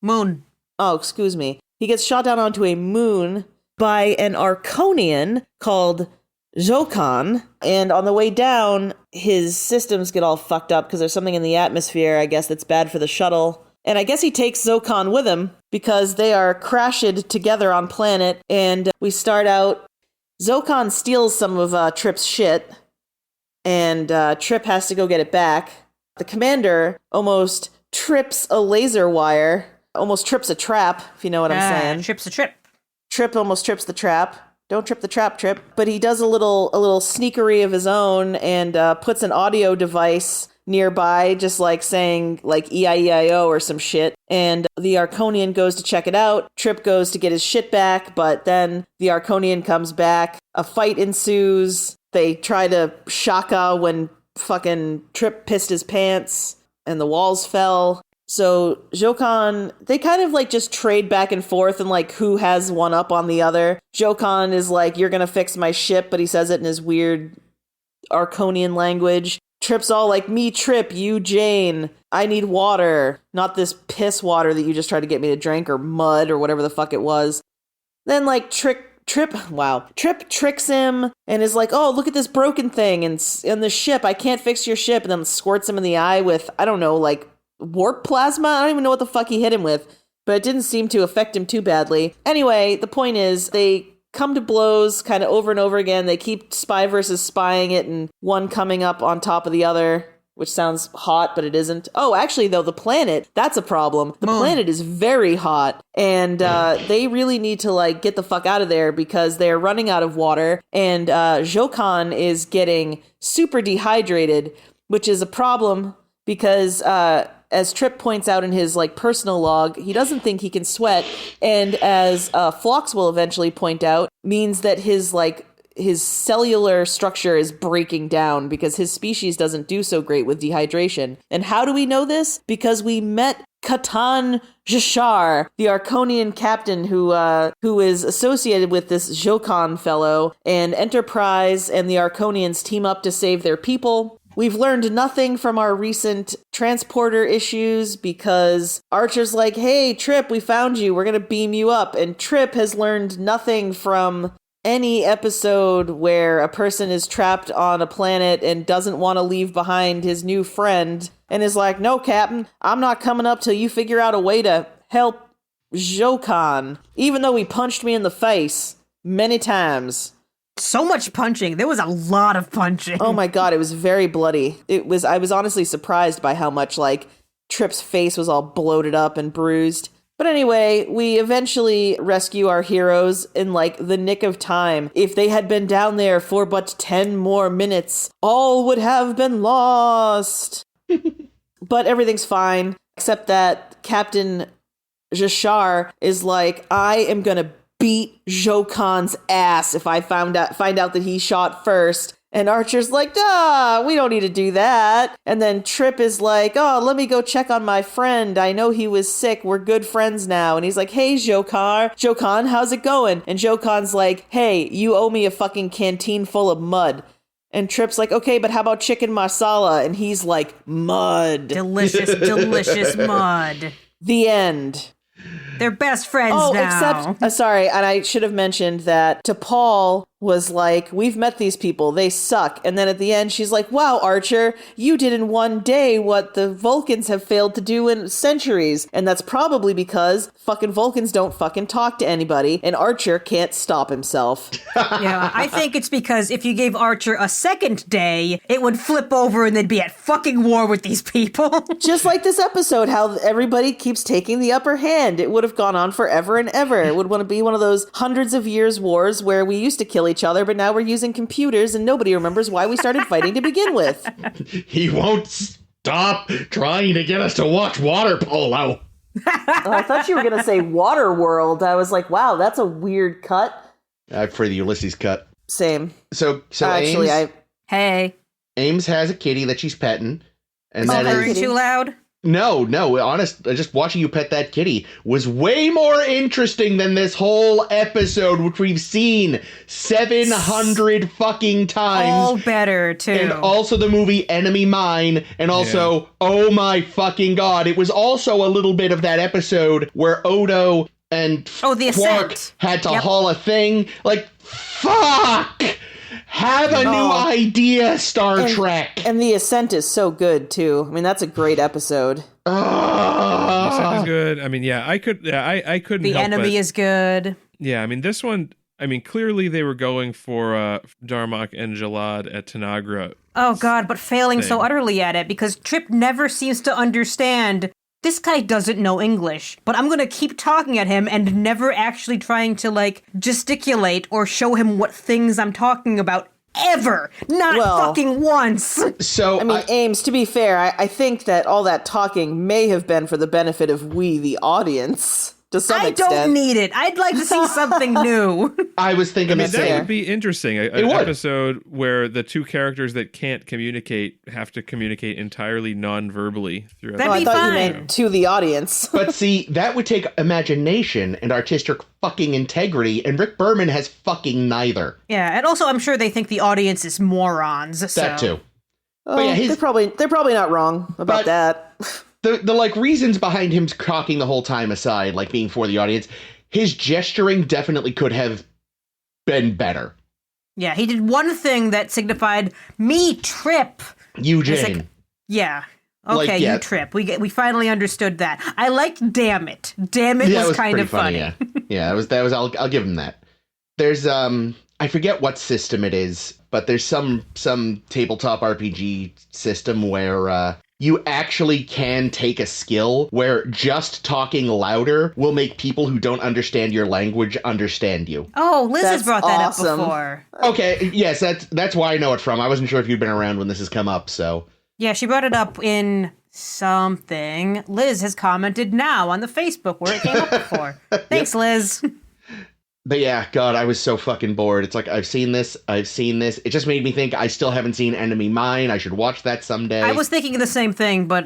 Moon. Oh, excuse me. He gets shot down onto a moon by an Arconian called Zokan, and on the way down, his systems get all fucked up because there's something in the atmosphere, I guess, that's bad for the shuttle. And I guess he takes Zokan with him because they are crashed together on planet, and we start out, Zokan steals some of Trip's shit, and Trip has to go get it back. The commander almost trips a laser wire, almost trips a trap, if you know what I'm saying. Trips a trip. Trip almost trips the trap. Don't trip the trap, Trip. But he does a little sneakery of his own and puts an audio device nearby, just like saying like E-I-E-I-O or some shit. And the Arconian goes to check it out. Trip goes to get his shit back, but then the Arconian comes back. A fight ensues. They try to shaka when fucking Trip pissed his pants and the walls fell. So Zokan, they kind of like just trade back and forth and like who has one up on the other. Zokan is like, you're gonna fix my ship, but he says it in his weird Arconian language. Trip's all like, me Trip, you Jane. I need water, not this piss water that you just tried to get me to drink, or mud or whatever the fuck it was. Then like Trip tricks him and is like, oh, look at this broken thing and the ship. I can't fix your ship. And then squirts him in the eye with, I don't know, like warp plasma? I don't even know what the fuck he hit him with, but it didn't seem to affect him too badly. Anyway, the point is they come to blows kind of over and over again. They keep spy versus spying it, and one coming up on top of the other, which sounds hot, but it isn't. Oh, actually, though, the planet, that's a problem. The planet is very hot, and they really need to, like, get the fuck out of there because they're running out of water, and Jokan is getting super dehydrated, which is a problem because, as Trip points out in his, like, personal log, he doesn't think he can sweat, and as Phlox will eventually point out, means that his cellular structure is breaking down because his species doesn't do so great with dehydration. And how do we know this? Because we met Katan Jashar, the Arconian captain who is associated with this Jokan fellow, and Enterprise and the Arconians team up to save their people. We've learned nothing from our recent transporter issues because Archer's like, hey, Trip, we found you. We're going to beam you up. And Trip has learned nothing from any episode where a person is trapped on a planet and doesn't want to leave behind his new friend and is like, no, Captain, I'm not coming up till you figure out a way to help Jokan, even though he punched me in the face many times. So much punching. There was a lot of punching. Oh my god, it was very bloody. I was honestly surprised by how much, like, Trip's face was all bloated up and bruised. But anyway, we eventually rescue our heroes in, like, the nick of time. If they had been down there for but 10 more minutes, all would have been lost. But everything's fine, except that Captain Jashar is like, I am gonna beat Jokan's ass if I find out that he shot first. And Archer's like, we don't need to do that. And then Trip is like, oh, let me go check on my friend. I know he was sick. We're good friends now. And he's like, hey, Jokan, how's it going? And Jokan's like, hey, you owe me a fucking canteen full of mud. And Trip's like, okay, but how about chicken masala? And he's like, mud. Delicious, delicious mud. The end. They're best friends now. Except, sorry, and I should have mentioned that T'Pol was like, we've met these people, they suck. And then at the end, she's like, wow, Archer, you did in one day what the Vulcans have failed to do in centuries. And that's probably because fucking Vulcans don't fucking talk to anybody, and Archer can't stop himself. Yeah, I think it's because if you gave Archer a second day, it would flip over and they'd be at fucking war with these people. Just like this episode, how everybody keeps taking the upper hand. It would have gone on forever and ever. It would want to be one of those hundreds of years wars where we used to kill each other, but now we're using computers and nobody remembers why we started fighting to begin with. He won't stop trying to get us to watch water polo. Oh, I thought you were going to say Waterworld. I was like, wow, that's a weird cut. I prefer the Ulysses cut. Same. So Actually, Hey. Ames has a kitty that she's petting. And Is that that is... too loud? No, honest, just watching you pet that kitty was way more interesting than this whole episode, which we've seen 700 fucking times. All better, too. And also the movie Enemy Mine, and also, oh my fucking god, it was also a little bit of that episode where Odo and the Quark Ascent. had to haul a thing. Like, fuck! Have a new idea, Star Trek. And The Ascent is so good, too. I mean, that's a great episode. The Ascent is good. I mean, I couldn't The help Enemy but, is good. Yeah, I mean, this one, clearly they were going for Darmok and Jalad at Tanagra. Oh, God, but failing so utterly at it because Trip never seems to understand. This guy doesn't know English, but I'm going to keep talking at him and never actually trying to, like, gesticulate or show him what things I'm talking about ever. Not fucking once. So, I mean, Ames, to be fair, I think that all that talking may have been for the benefit of we, the audience, to some extent. I don't need it. I'd like to see something new. I was thinking the same. That would be interesting. An episode where the two characters that can't communicate have to communicate entirely non-verbally throughout. That'd be I thought fine. you meant to the audience. But see, that would take imagination and artistic fucking integrity, and Rick Berman has fucking neither. Yeah, and also I'm sure they think the audience is morons. So. That too. But yeah, they're probably not wrong about that. The like reasons behind him talking the whole time aside, like being for the audience, his gesturing definitely could have been better. Yeah, he did one thing that signified me, Trip. Eugene. Like, yeah. Okay, you Trip. We finally understood that. I liked Damn It. Damn It was kind of funny. Yeah, that was. I'll give him that. There's I forget what system it is, but there's some tabletop RPG system where you actually can take a skill where just talking louder will make people who don't understand your language understand you. Oh, Liz has That's brought that awesome. up before. Okay, yes, that's where I know it from. I wasn't sure if you'd been around when this has come up, so. Yeah, she brought it up in something. Liz has commented now on the Facebook where it came up before. Thanks, Liz. But yeah, God, I was so fucking bored. It's like, I've seen this. It just made me think I still haven't seen Enemy Mine. I should watch that someday. I was thinking the same thing, but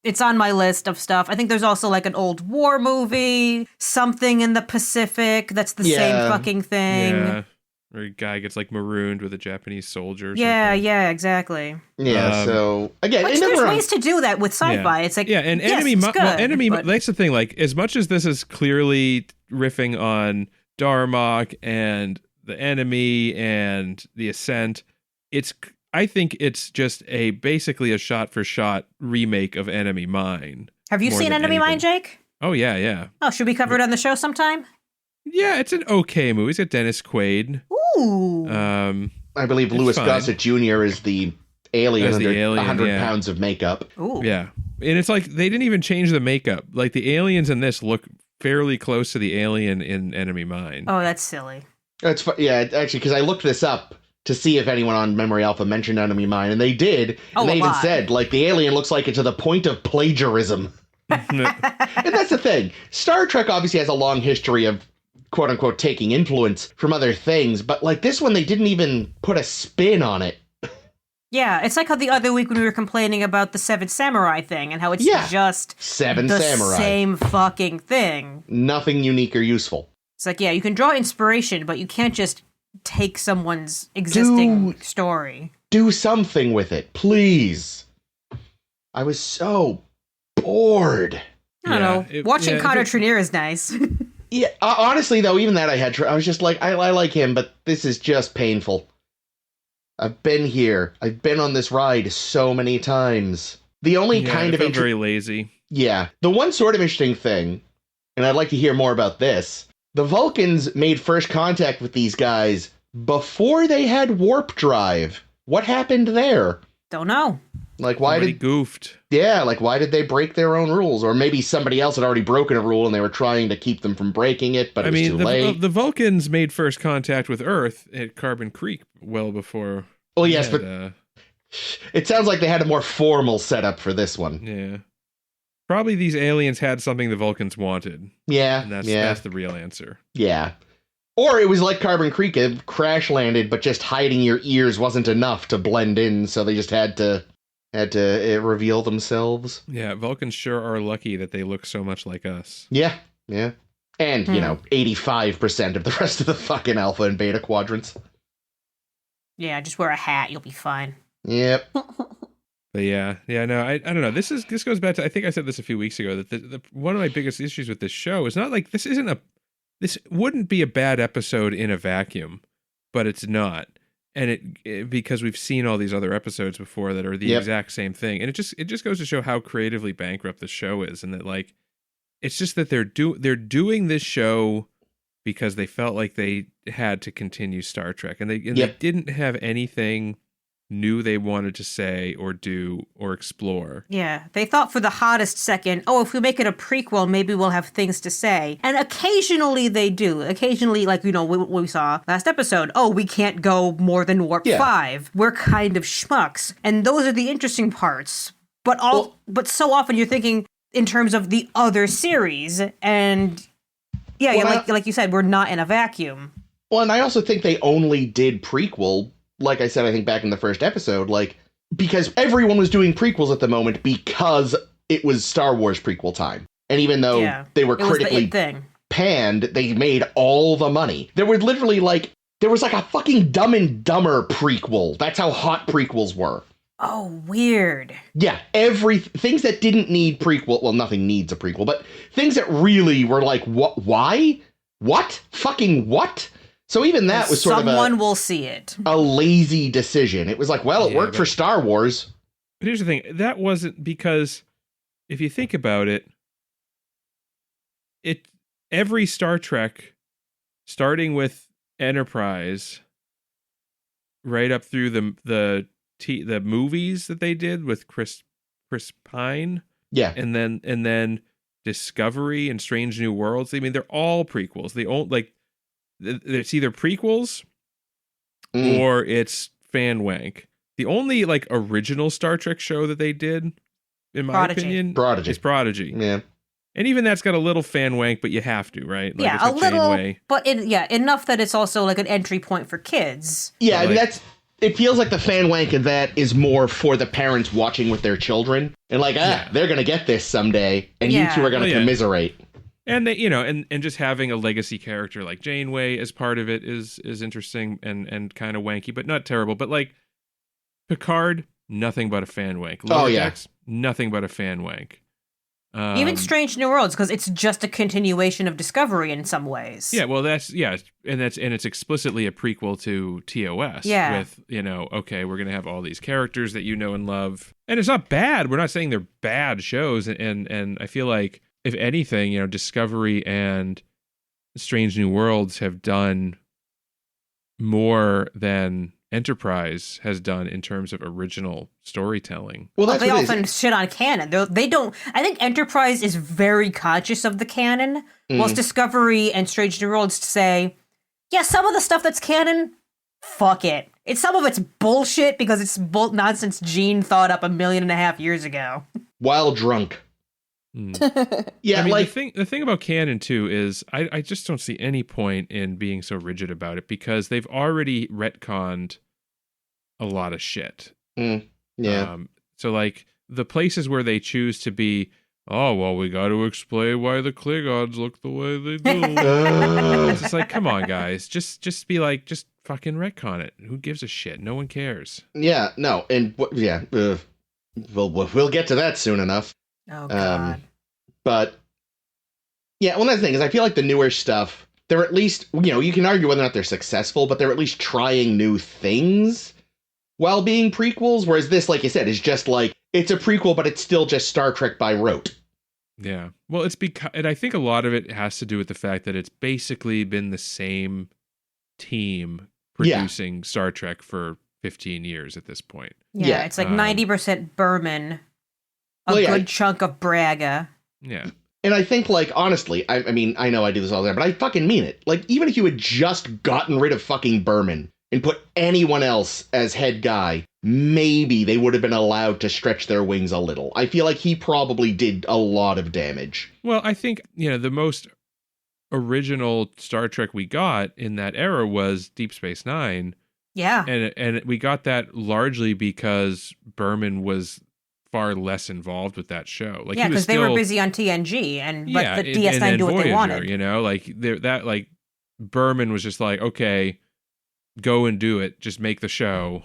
it's on my list of stuff. I think there's also like an old war movie, something in the Pacific that's the same fucking thing. Yeah. Where a guy gets like marooned with a Japanese soldier. Yeah, something. yeah, exactly. Yeah, so again, Which there's ways to do that with sci-fi. It's like, and yes, Enemy it's Mine. good, Well, Enemy. but- That's the thing. Like, as much as this is clearly riffing on Darmok and the Enemy and the Ascent, I think it's just basically a shot-for-shot remake of Enemy Mine. Have you more seen than Enemy Mine, anything. Jake? Oh yeah. Oh, should we cover it on the show sometime? Yeah, it's an okay movie. It's got Dennis Quaid. Ooh. I believe Louis fine. Gossett Jr. is the alien As the under alien, 100 yeah. pounds of makeup. Ooh. Yeah. And it's like they didn't even change the makeup. Like the aliens in this look fairly close to the alien in Enemy Mine. Oh, that's silly. That's yeah, actually, because I looked this up to see if anyone on Memory Alpha mentioned Enemy Mine, and they did. Oh, And they a even lot. said, like, the alien looks like it to the point of plagiarism. And that's the thing. Star Trek obviously has a long history of quote unquote taking influence from other things, but like this one, they didn't even put a spin on it. Yeah, it's like how the other week when we were complaining about the Seven Samurai thing and how it's Yeah. just Seven the Samurai. same fucking thing. Nothing unique or useful. It's like, yeah, you can draw inspiration, but you can't just take someone's existing story. Do something with it, please. I was so bored. I don't know. Watching Connor Trenier is nice. Yeah, honestly, though, even that I was just like, I like him, but this is just painful. I've been here. I've been on this ride so many times. The only kind of very lazy. Yeah. The one sort of interesting thing, and I'd like to hear more about this, the Vulcans made first contact with these guys before they had warp drive. What happened there? Don't know. Like, why Somebody did... goofed. Yeah, like, why did they break their own rules? Or maybe somebody else had already broken a rule and they were trying to keep them from breaking it, but it was too late. The Vulcans made first contact with Earth at Carbon Creek well before. Oh, yes, but it sounds like they had a more formal setup for this one. Yeah. Probably these aliens had something the Vulcans wanted. Yeah, And that's the real answer. Yeah. Or it was like Carbon Creek, it crash landed, but just hiding your ears wasn't enough to blend in, so they just had to reveal themselves. Yeah, Vulcans sure are lucky that they look so much like us. Yeah. And, 85% of the rest of the fucking Alpha and Beta quadrants. Yeah, just wear a hat. You'll be fine. Yep. But no, I don't know. This goes back to, I think I said this a few weeks ago, that the one of my biggest issues with this show is not like, this wouldn't be a bad episode in a vacuum, but it's not. And it because we've seen all these other episodes before that are the exact same thing. And it just goes to show how creatively bankrupt the show is. And that like, it's just that they're doing this show because they felt like they had to continue Star Trek, and they didn't have anything new they wanted to say or do or explore. Yeah, they thought for the hottest second, if we make it a prequel, maybe we'll have things to say. And occasionally they do. Occasionally, like, what we saw last episode, we can't go more than Warp 5. We're kind of schmucks. And those are the interesting parts. But so often you're thinking in terms of the other series, and like you said, we're not in a vacuum. Well, and I also think they only did prequel, like I said, I think back in the first episode, like, because everyone was doing prequels at the moment because it was Star Wars prequel time. And even though they were critically panned, they made all the money. There were literally there was a fucking Dumb and Dumber prequel. That's how hot prequels were. Oh, weird. Yeah, things that didn't need prequel, well, nothing needs a prequel, but things that really were like, what, why? What? Fucking what? So even that was sort of someone will see it. A lazy decision. It was like, well, it worked for Star Wars. But here's the thing. That wasn't because, if you think about it, every Star Trek starting with Enterprise, right up through the movies that they did with Chris Pine, Yeah. and then Discovery and Strange New Worlds. I mean, they're all prequels. They all like it's either prequels or it's fan wank. The only like original Star Trek show that they did, in my opinion, is Prodigy. Yeah. And even that's got a little fan wank, but you have to, right? Like, Yeah, it's a little, Janeway. but enough that it's also like an entry point for kids. Yeah, I mean, like- it feels like the fan wank of that is more for the parents watching with their children. And like, they're going to get this someday, and you two are going to commiserate. And they, and just having a legacy character like Janeway as part of it is interesting and kind of wanky, but not terrible. But like Picard, nothing but a fan wank. Lower Decks, nothing but a fan wank. Even Strange New Worlds, because it's just a continuation of Discovery in some ways. Yeah, well, and it's explicitly a prequel to TOS. Yeah. With okay, we're gonna have all these characters that you know and love, and it's not bad. We're not saying they're bad shows, and I feel like if anything, Discovery and Strange New Worlds have done more than Enterprise has done in terms of original storytelling. Well, that's they what often shit on canon. They don't. I think Enterprise is very conscious of the canon, whilst Discovery and Strange New Worlds say, yeah, some of the stuff that's canon, fuck it. Some of it's bullshit because it's nonsense Gene thought up 1.5 million years ago. While drunk. Yeah, I mean, like the thing about canon too is I just don't see any point in being so rigid about it because they've already retconned a lot of shit. Yeah. So like the places where they choose to be, oh well, we got to explain why the Klingons look the way they do. It's just like, come on, guys, just be like, just fucking retcon it. Who gives a shit? No one cares. Yeah. No. And we'll get to that soon enough. Oh God. But yeah, well, that's the thing is I feel like the newer stuff, they're at least, you can argue whether or not they're successful, but they're at least trying new things while being prequels. Whereas this, like you said, is just like, it's a prequel, but it's still just Star Trek by rote. Yeah. Well, it's because, and I think a lot of it has to do with the fact that it's basically been the same team producing Star Trek for 15 years at this point. Yeah, it's like 90% Berman, good chunk of Braga. Yeah. And I think, like, honestly, I mean, I know I do this all the time, but I fucking mean it. Like, even if you had just gotten rid of fucking Berman and put anyone else as head guy, maybe they would have been allowed to stretch their wings a little. I feel like he probably did a lot of damage. Well, I think, the most original Star Trek we got in that era was Deep Space Nine. Yeah. And we got that largely because Berman was far less involved with that show. Like, yeah, because they were busy on TNG and let the DS9 do what Voyager, they wanted. Like Berman was just like, okay, go and do it. Just make the show.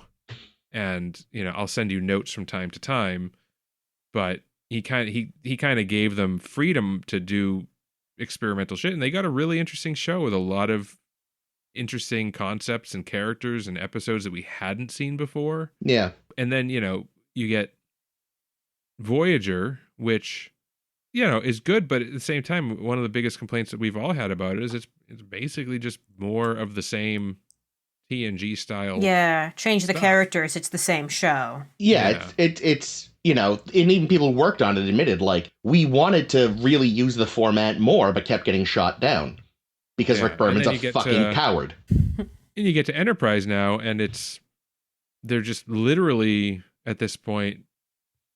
And, I'll send you notes from time to time. But he kind of gave them freedom to do experimental shit. And they got a really interesting show with a lot of interesting concepts and characters and episodes that we hadn't seen before. Yeah. And then, you get Voyager, which, is good, but at the same time, one of the biggest complaints that we've all had about it is it's basically just more of the same TNG style. Yeah, change the characters, it's the same show. Yeah. It's and even people who worked on it admitted, like, we wanted to really use the format more, but kept getting shot down because Rick Berman's a fucking coward. And you get to Enterprise now, and they're just literally at this point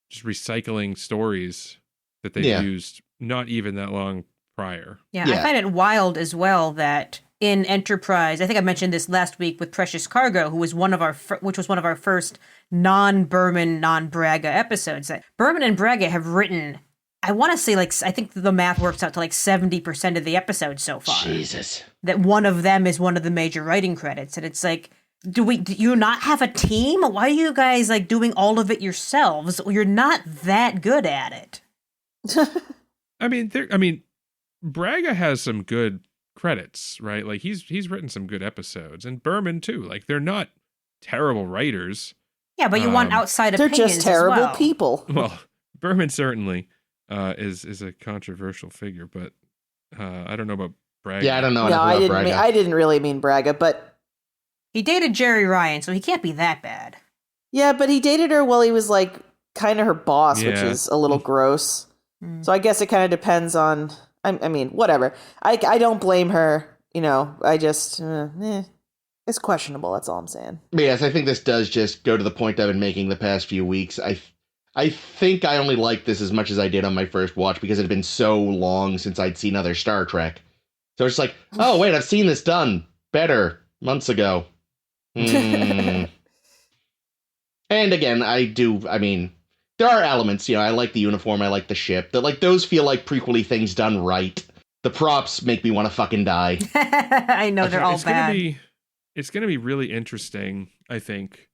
just recycling stories that they've used not even that long prior. Yeah, I find it wild as well that in Enterprise, I think I mentioned this last week with Precious Cargo, which was one of our first non-Berman, non-Braga episodes. That Berman and Braga have written, I want to say, I think the math works out to 70% of the episodes so far. Jesus. That one of them is one of the major writing credits, and it's like, do you not have a team? Why are you guys doing all of it yourselves? You're not that good at it. I mean, Braga has some good credits, right? Like he's written some good episodes, and Berman too. Like, they're not terrible writers. Yeah, but you want outside opinions. They're just terrible as well. people. Well, Berman certainly is a controversial figure, but I don't know about Braga. Yeah, I don't know No, anything about Braga. I didn't really mean Braga, but He dated Jerry Ryan, so he can't be that bad. yeah, but he dated her while he was like kind of her boss, which Yeah. is a little gross. So I guess it kind of depends on. I mean, whatever. I don't blame her. You know, I just it's questionable. That's all I'm saying. But yes, I think this does just go to the point I've been making the past few weeks. I think I only liked this as much as I did on my first watch because it had been so long since I'd seen other Star Trek. So it's like, oh wait, I've seen this done better months ago. And again, I mean, there are elements, I like the uniform, I like the ship, that like those feel like prequel-y things done right. The props make me want to fucking die. I know they're all bad. It's gonna be really interesting, I think,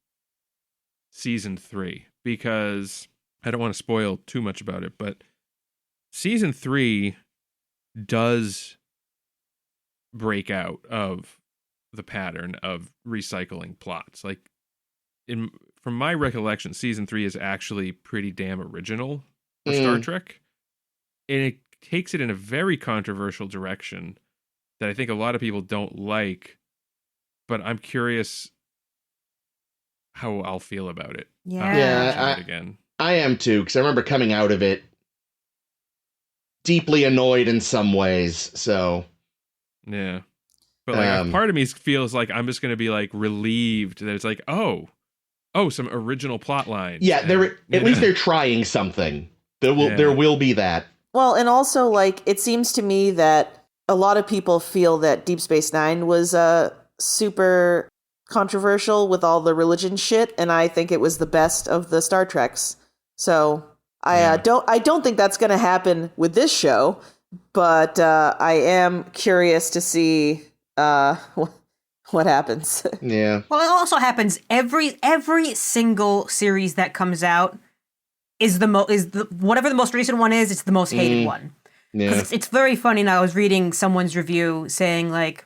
season 3, because I don't want to spoil too much about it, but season 3 does break out of the pattern of recycling plots. Like, from my recollection, season 3 is actually pretty damn original for Star Trek, and it takes it in a very controversial direction that I think a lot of people don't like, but I'm curious how I'll feel about it. Yeah. Again. I am too, because I remember coming out of it deeply annoyed in some ways, so... Yeah. But like part of me feels like I'm just going to be like relieved that it's like, oh, some original plot lines. Yeah, at least they're trying something. There will be that. Well, and also, like, it seems to me that a lot of people feel that Deep Space Nine was super controversial with all the religion shit, and I think it was the best of the Star Treks. So I don't think that's going to happen with this show, but I am curious to see what happens. Yeah. Well, it also happens every single series that comes out is whatever the most recent one is, it's the most hated one. Yeah. It's very funny. Now I was reading someone's review saying like,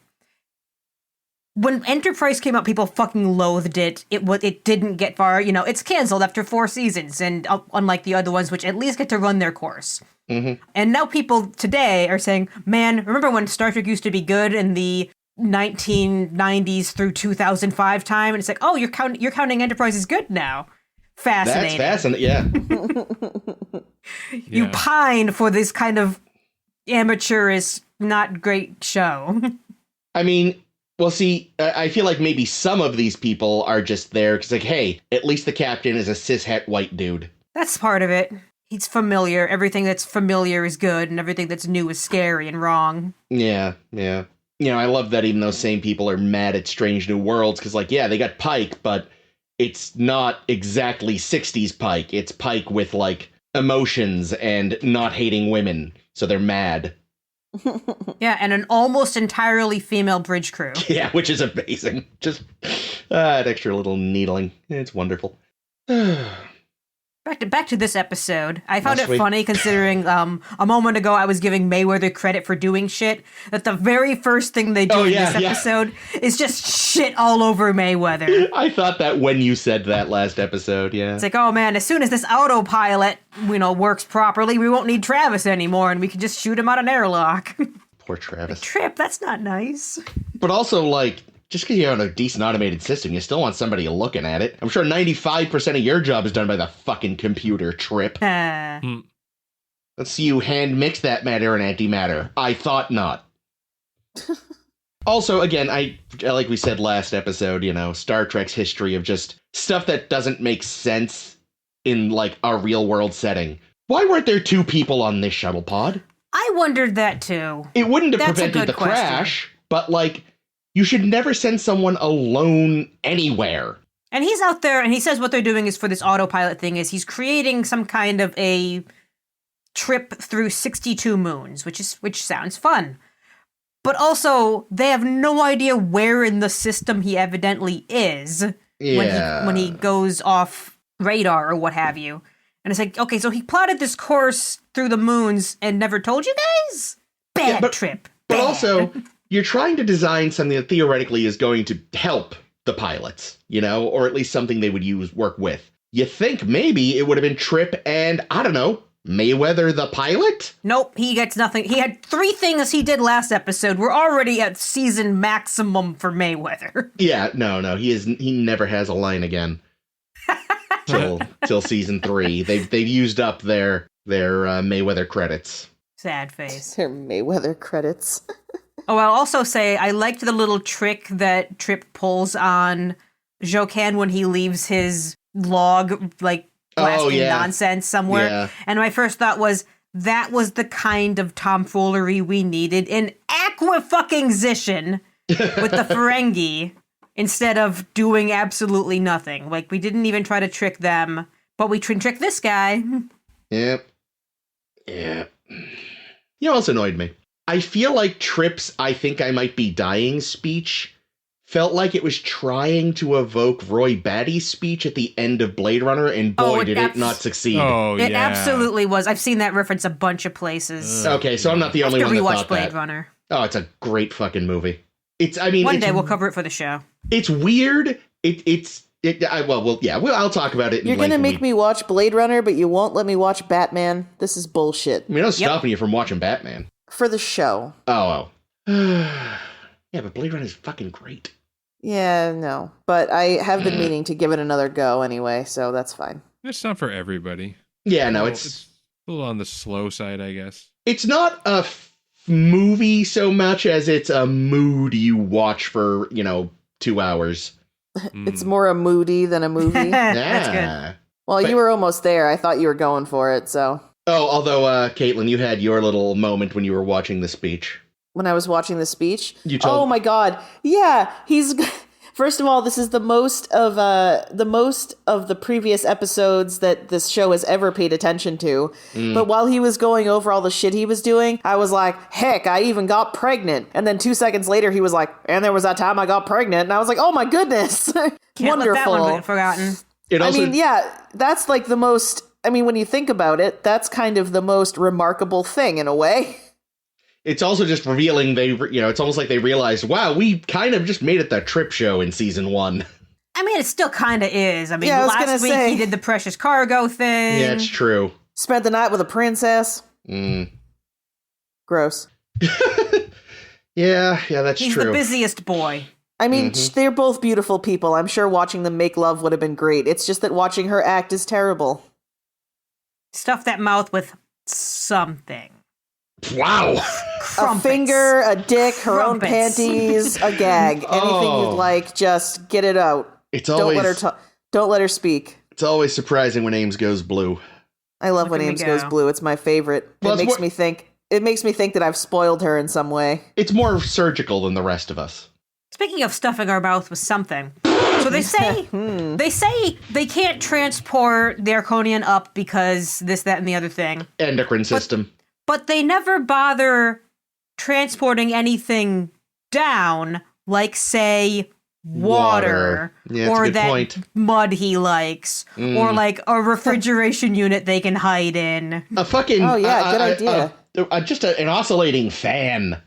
when Enterprise came out, people fucking loathed it. It didn't get far. It's canceled after 4 seasons, and unlike the other ones, which at least get to run their course. Mm-hmm. And now people today are saying, man, remember when Star Trek used to be good in the 1990s through 2005 time? And it's like, oh, you're counting Enterprise as good now. Fascinating. That's fascinating, yeah. You pine for this kind of amateurish, not great show. I mean, well, see, I feel like maybe some of these people are just there because, like, hey, at least the captain is a cishet white dude. That's part of it. He's familiar. Everything that's familiar is good, and everything that's new is scary and wrong. Yeah. I love that even those same people are mad at Strange New Worlds because, like, yeah, they got Pike, but it's not exactly 60s Pike. It's Pike with, like, emotions and not hating women, so they're mad. Yeah, and an almost entirely female bridge crew. Yeah, which is amazing. Just an extra little needling. It's wonderful. Back to this episode. I found it funny considering a moment ago I was giving Mayweather credit for doing shit. That the very first thing they do in this episode is just shit all over Mayweather. I thought that when you said that last episode, yeah. It's like, oh man, as soon as this autopilot, works properly, we won't need Travis anymore, and we can just shoot him out an airlock. Poor Travis. Trip, that's not nice. But also, like, just because you have a decent automated system, you still want somebody looking at it. I'm sure 95% of your job is done by the fucking computer, Trip. Let's see you hand mix that matter and antimatter. I thought not. Also, again, I like we said last episode, Star Trek's history of just stuff that doesn't make sense in, like, a real-world setting. Why weren't there 2 people on this shuttle pod? I wondered that, too. It wouldn't have prevented the crash, but, like, you should never send someone alone anywhere. And he's out there, and he says what they're doing is for this autopilot thing is he's creating some kind of a trip through 62 moons, which sounds fun. But also, they have no idea where in the system he evidently is when he goes off radar or what have you. And it's like, okay, so he plotted this course through the moons and never told you guys? Bad Trip. But also, you're trying to design something that theoretically is going to help the pilots, or at least something they would work with. You think maybe it would have been Trip and, I don't know, Mayweather the pilot? Nope, he gets nothing. He had 3 things he did last episode. We're already at season maximum for Mayweather. Yeah, no, he never has a line again. till season 3. They've used up their Mayweather credits. Sad face. Their Mayweather credits. Oh, I'll also say I liked the little trick that Trip pulls on Jocan when he leaves his log, like, blasting nonsense somewhere. Yeah. And my first thought was, that was the kind of tomfoolery we needed in Aqua-fucking-zition with the Ferengi instead of doing absolutely nothing. Like, we didn't even try to trick them, but we tricked this guy. Yep. Yeah. You know what else annoyed me? I feel like Trip's "I think I might be dying" speech felt like it was trying to evoke Roy Batty's speech at the end of Blade Runner, and boy, did it not succeed. Oh, it absolutely was. I've seen that reference a bunch of places. Okay, so I'm not the only one that thought Blade Runner. Oh, it's a great fucking movie. One day we'll cover it for the show. It's weird. I'll talk about it. You're gonna make me watch Blade Runner, but you won't let me watch Batman. This is bullshit. I mean, I'm stopping you from watching Batman for the show. Oh. Yeah, but Blade Runner is fucking great. Yeah, no. But I have been meaning to give it another go anyway, so that's fine. It's not for everybody. Yeah, no, it's a little on the slow side, I guess. It's not a movie so much as it's a mood you watch for, 2 hours. It's more a moody than a movie. That's good. Well, you were almost there. I thought you were going for it, so. Oh, although, Caitlin, you had your little moment when you were watching the speech. When I was watching the speech? Oh my god. Yeah, he's... First of all, this is the most of the previous episodes that this show has ever paid attention to. But while he was going over all the shit he was doing, I was like, heck, I even got pregnant. And then 2 seconds later, he was like, and there was that time I got pregnant. And I was like, oh my goodness. Can't Wonderful. let that one get forgotten. That's like the most, when you think about it, that's kind of the most remarkable thing in a way. It's also just revealing it's almost like they realized, wow, we kind of just made it the Trip show in season 1. It still kind of is. Last week he did the precious cargo thing. Yeah, it's true. Spent the night with a princess. Gross. Yeah, that's He's true. He's the busiest boy. They're both beautiful people. I'm sure watching them make love would have been great. It's just that watching her act is terrible. Stuff that mouth with something. Wow. A finger, a dick, her own panties, a gag. Anything you'd like, just get it out. Don't let her speak. It's always surprising when Ames goes blue. I love when Ames goes blue. It's my favorite. It makes me think that I've spoiled her in some way. It's more surgical than the rest of us. Speaking of stuffing our mouth with something, so they say they can't transport the Arconian up because this, that, and the other thing. Endocrine system. But they never bother transporting anything down, like, say, water. Yeah, or that's a good that point. Mud he likes, or like a refrigeration unit they can hide in. A fucking good idea. Just an oscillating fan.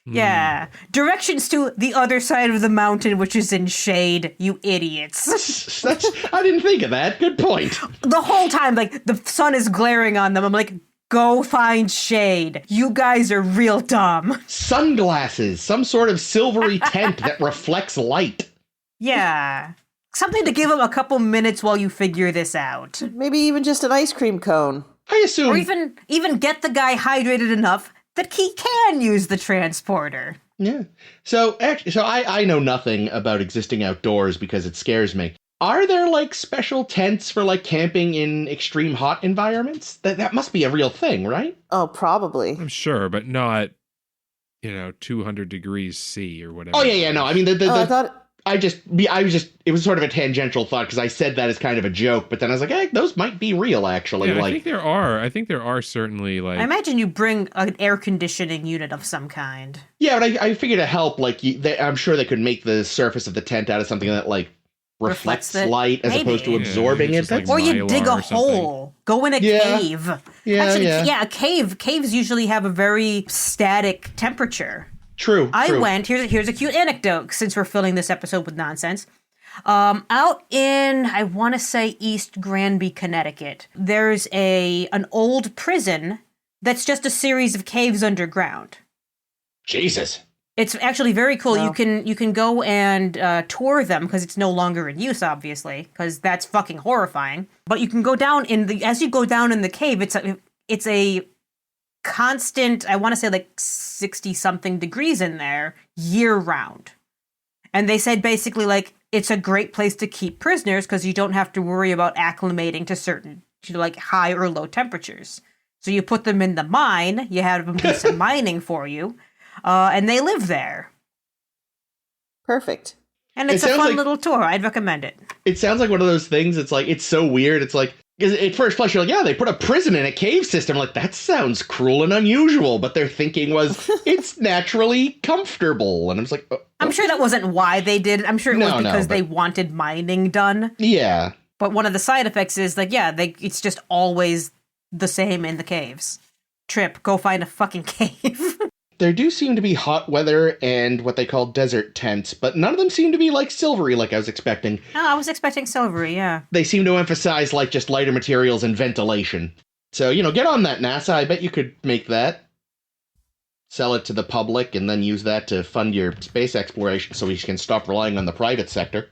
Yeah. Directions to the other side of the mountain, which is in shade, you idiots. I didn't think of that. Good point. The whole time, like, the sun is glaring on them. I'm like, go find shade. You guys are real dumb. Sunglasses. Some sort of silvery tent that reflects light. Yeah. Something to give them a couple minutes while you figure this out. Maybe even just an ice cream cone. I assume. Or even get the guy hydrated enough that he can use the transporter. Yeah. So I know nothing about existing outdoors because it scares me. Are there like special tents for like camping in extreme hot environments? That must be a real thing, right? Oh, probably. I'm sure, but not 200 degrees C or whatever. Oh yeah, no. I mean it was sort of a tangential thought because I said that as kind of a joke, but then I was like, hey, those might be real actually. Yeah, I think there are certainly like. I imagine you bring an air conditioning unit of some kind. Yeah, but I figured to help, like I'm sure they could make the surface of the tent out of something that like reflects light as opposed to absorbing it. Like or you dig a hole. Go in a cave. Yeah, actually, caves usually have a very static temperature. True. Here's a cute anecdote since we're filling this episode with nonsense. Out in, I want to say East Granby, Connecticut, there's an old prison that's just a series of caves underground. Jesus. It's actually very cool. Wow. You can go and tour them because it's no longer in use, obviously, because that's fucking horrifying. But you can go down as you go down in the cave, it's a constant, I want to say like 60 something degrees in there year round. And they said basically like it's a great place to keep prisoners because you don't have to worry about acclimating to certain like high or low temperatures. So you put them in the mine, you have them do some mining for you, and they live there. Perfect. And it's a fun little tour. I'd recommend it. It sounds like one of those things. It's like, it's so weird. It's like, because at first blush, you're like, yeah, they put a prison in a cave system. Like, that sounds cruel and unusual. But their thinking was, it's naturally comfortable. And I was like, I'm sure that wasn't why they did it. I'm sure it was because they wanted mining done. Yeah. But one of the side effects is like, it's just always the same in the caves. Trip, go find a fucking cave. There do seem to be hot weather and what they call desert tents, but none of them seem to be like silvery like I was expecting. Oh, I was expecting silvery, yeah. They seem to emphasize like just lighter materials and ventilation. So, get on that, NASA. I bet you could make that. Sell it to the public and then use that to fund your space exploration so we can stop relying on the private sector.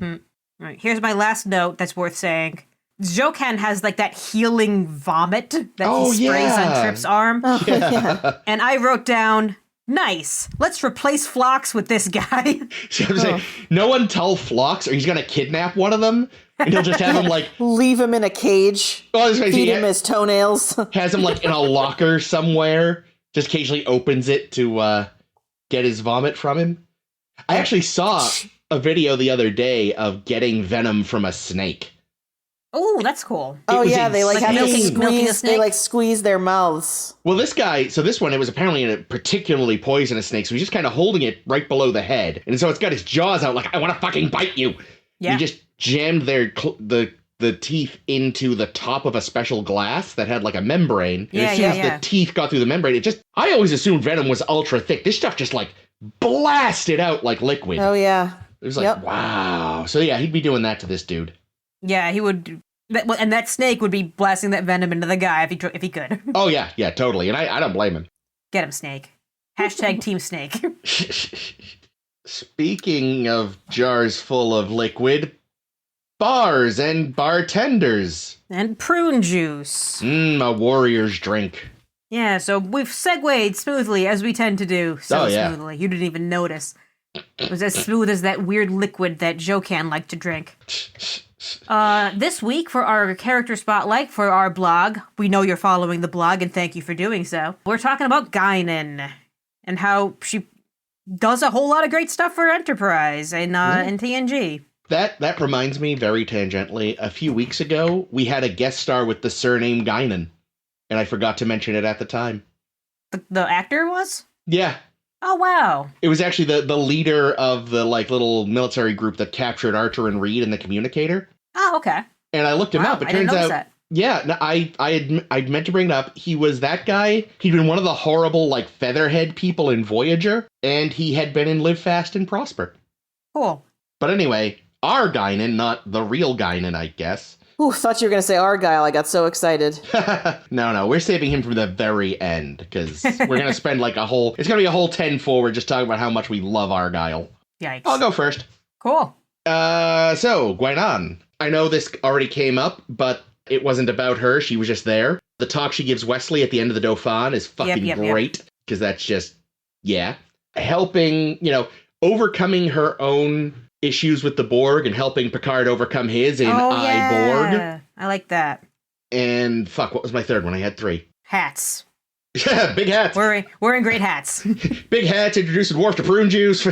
All right, here's my last note that's worth saying. Jokan has like that healing vomit that he sprays on Trip's arm. Oh, yeah. And I wrote down, nice, let's replace Phlox with this guy. So I'm saying, no one tell Phlox or he's going to kidnap one of them and he'll just have him like... Leave him in a cage. Feed him his toenails. Has him like in a locker somewhere. Just occasionally opens it to get his vomit from him. I actually saw a video the other day of getting venom from a snake. Oh, that's cool. Oh yeah, they like have to milking a squeeze. snake? They like squeeze their mouths. Well, this one, it was apparently a particularly poisonous snake, so he's just kind of holding it right below the head, and so it's got his jaws out like, I want to fucking bite you. Yeah. He just jammed the teeth into the top of a special glass that had like a membrane. And as soon as the teeth got through the membrane, I always assumed venom was ultra thick. This stuff just like blasted out like liquid. Oh yeah. It was like, wow. So yeah, he'd be doing that to this dude. Yeah, he would, and that snake would be blasting that venom into the guy if he could. Oh yeah, totally, and I don't blame him. Get him, Snake. Hashtag Team Snake. Speaking of jars full of liquid, bars and bartenders. And prune juice. A warrior's drink. Yeah, so we've segued smoothly, as we tend to do, smoothly. You didn't even notice. It was as smooth as that weird liquid that Jokan liked to drink. This week, for our character spotlight for our blog, we know you're following the blog, and thank you for doing so. We're talking about Guinan and how she does a whole lot of great stuff for Enterprise and in TNG. That reminds me, very tangentially, a few weeks ago, we had a guest star with the surname Guinan, and I forgot to mention it at the time. The actor was? Yeah. Oh, wow. It was actually the leader of the like little military group that captured Archer and Reed in the Communicator. Oh, okay. And I looked him up. It turns out, that. Yeah, no, I meant to bring it up. He was that guy. He'd been one of the horrible like featherhead people in Voyager, and he had been in Live Fast and Prosper. Cool. But anyway, our Guinan, not the real Guinan, I guess. Ooh, thought you were gonna say Argyle. I got so excited. No, we're saving him for the very end, because we're gonna spend like it's gonna be a whole 10 forward just talking about how much we love Argyle. Yikes. I'll go first. Cool. So, Guinan. I know this already came up, but it wasn't about her. She was just there. The talk she gives Wesley at the end of the Dauphin is fucking great, because that's just, helping, overcoming her own issues with the Borg and helping Picard overcome his in Borg. I like that. And what was my third one? I had 3. Hats. Yeah, big hats. Wearing great hats. Big hats, introducing Worf to prune juice. I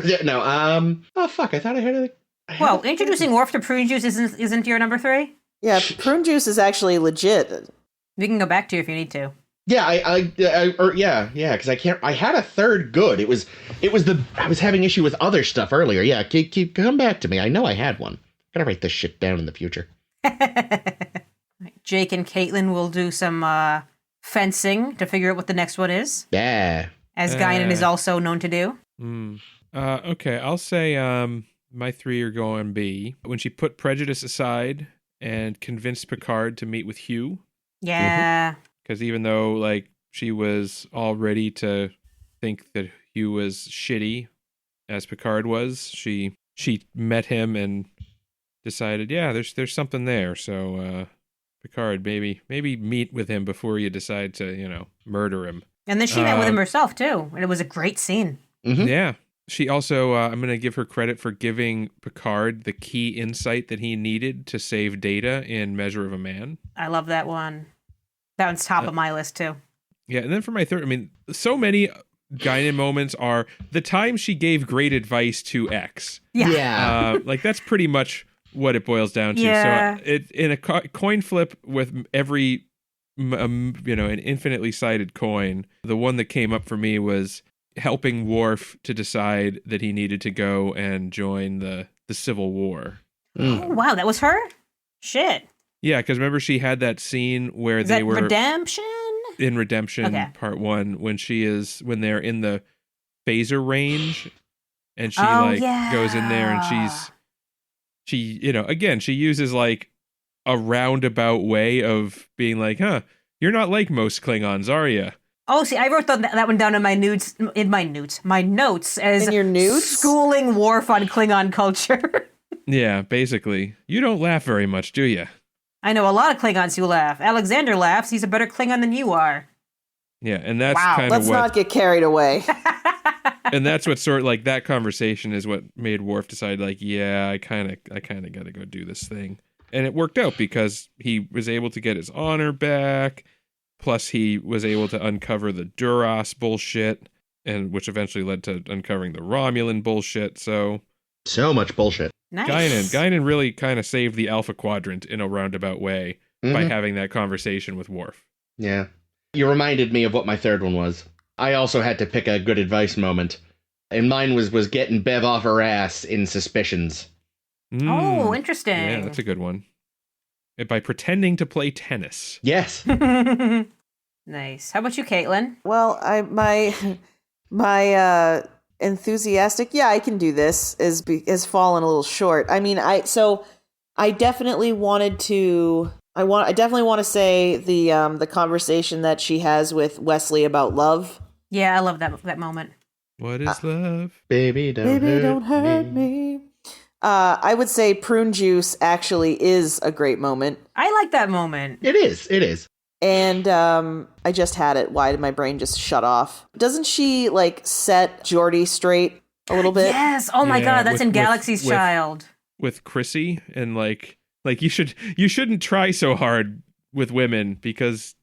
thought I had a... Well, introducing Worf to prune juice isn't your number 3? Yeah, prune juice is actually legit. We can go back to you if you need to. Yeah, because I had a third good. I was having issue with other stuff earlier. Yeah, come back to me. I know I had one. Gotta write this shit down in the future. Jake and Caitlin will do some fencing to figure out what the next one is. Yeah. As Guinan is also known to do. Okay, I'll say My 3 are going B. When she put prejudice aside and convinced Picard to meet with Hugh. Yeah. Because even though, like, she was all ready to think that Hugh was shitty, as Picard was, she met him and decided, yeah, there's something there. So, Picard, maybe meet with him before you decide to, murder him. And then she met with him herself, too. And it was a great scene. Mm-hmm. Yeah. She also, I'm going to give her credit for giving Picard the key insight that he needed to save Data in Measure of a Man. I love that one. That one's top of my list, too. Yeah, and then for my third, I mean, so many Guinan moments are the time she gave great advice to X. Yeah. Like, that's pretty much what it boils down to. Yeah. So in a coin flip with every, an infinitely sided coin, the one that came up for me was helping Worf to decide that he needed to go and join the Civil War. Mm. Oh, wow, that was her? Shit. Yeah, because remember she had that scene where Is they that were Redemption? in Redemption Okay. Part 1 when they're in the phaser range and she goes in there and she again she uses like a roundabout way of being like, you're not like most Klingons, are you? Oh, see, I wrote that one down in my notes as In your notes? schooling Worf on Klingon culture. Yeah, basically. You don't laugh very much, do you? I know a lot of Klingons who laugh. Alexander laughs. He's a better Klingon than you are. Yeah, and that's Wow. kind of Let's not get carried away. and that's what sort of like that conversation is what made Worf decide like, yeah, I kind of got to go do this thing. And it worked out because he was able to get his honor back. Plus he was able to uncover the Duras bullshit, and which eventually led to uncovering the Romulan bullshit. So much bullshit. Nice. Guinan really kind of saved the Alpha Quadrant in a roundabout way by having that conversation with Worf. Yeah. You reminded me of what my third one was. I also had to pick a good advice moment. And mine was getting Bev off her ass in Suspicions. Oh, interesting. Yeah, that's a good one. By pretending to play tennis. Yes. Nice. How about you, Caitlin? Well, my enthusiastic, yeah, I can do this, has fallen a little short. I mean, I definitely want to say the conversation that she has with Wesley about love. Yeah, I love that moment. What is love? Baby, don't hurt me. I would say prune juice actually is a great moment. I like that moment. It is. And I just had it. Why did my brain just shut off? Doesn't she like set Geordi straight a little bit? Yes. Oh my Yeah, God, that's in with- Galaxy's with- Child. With Chrissy and like you shouldn't try so hard with women because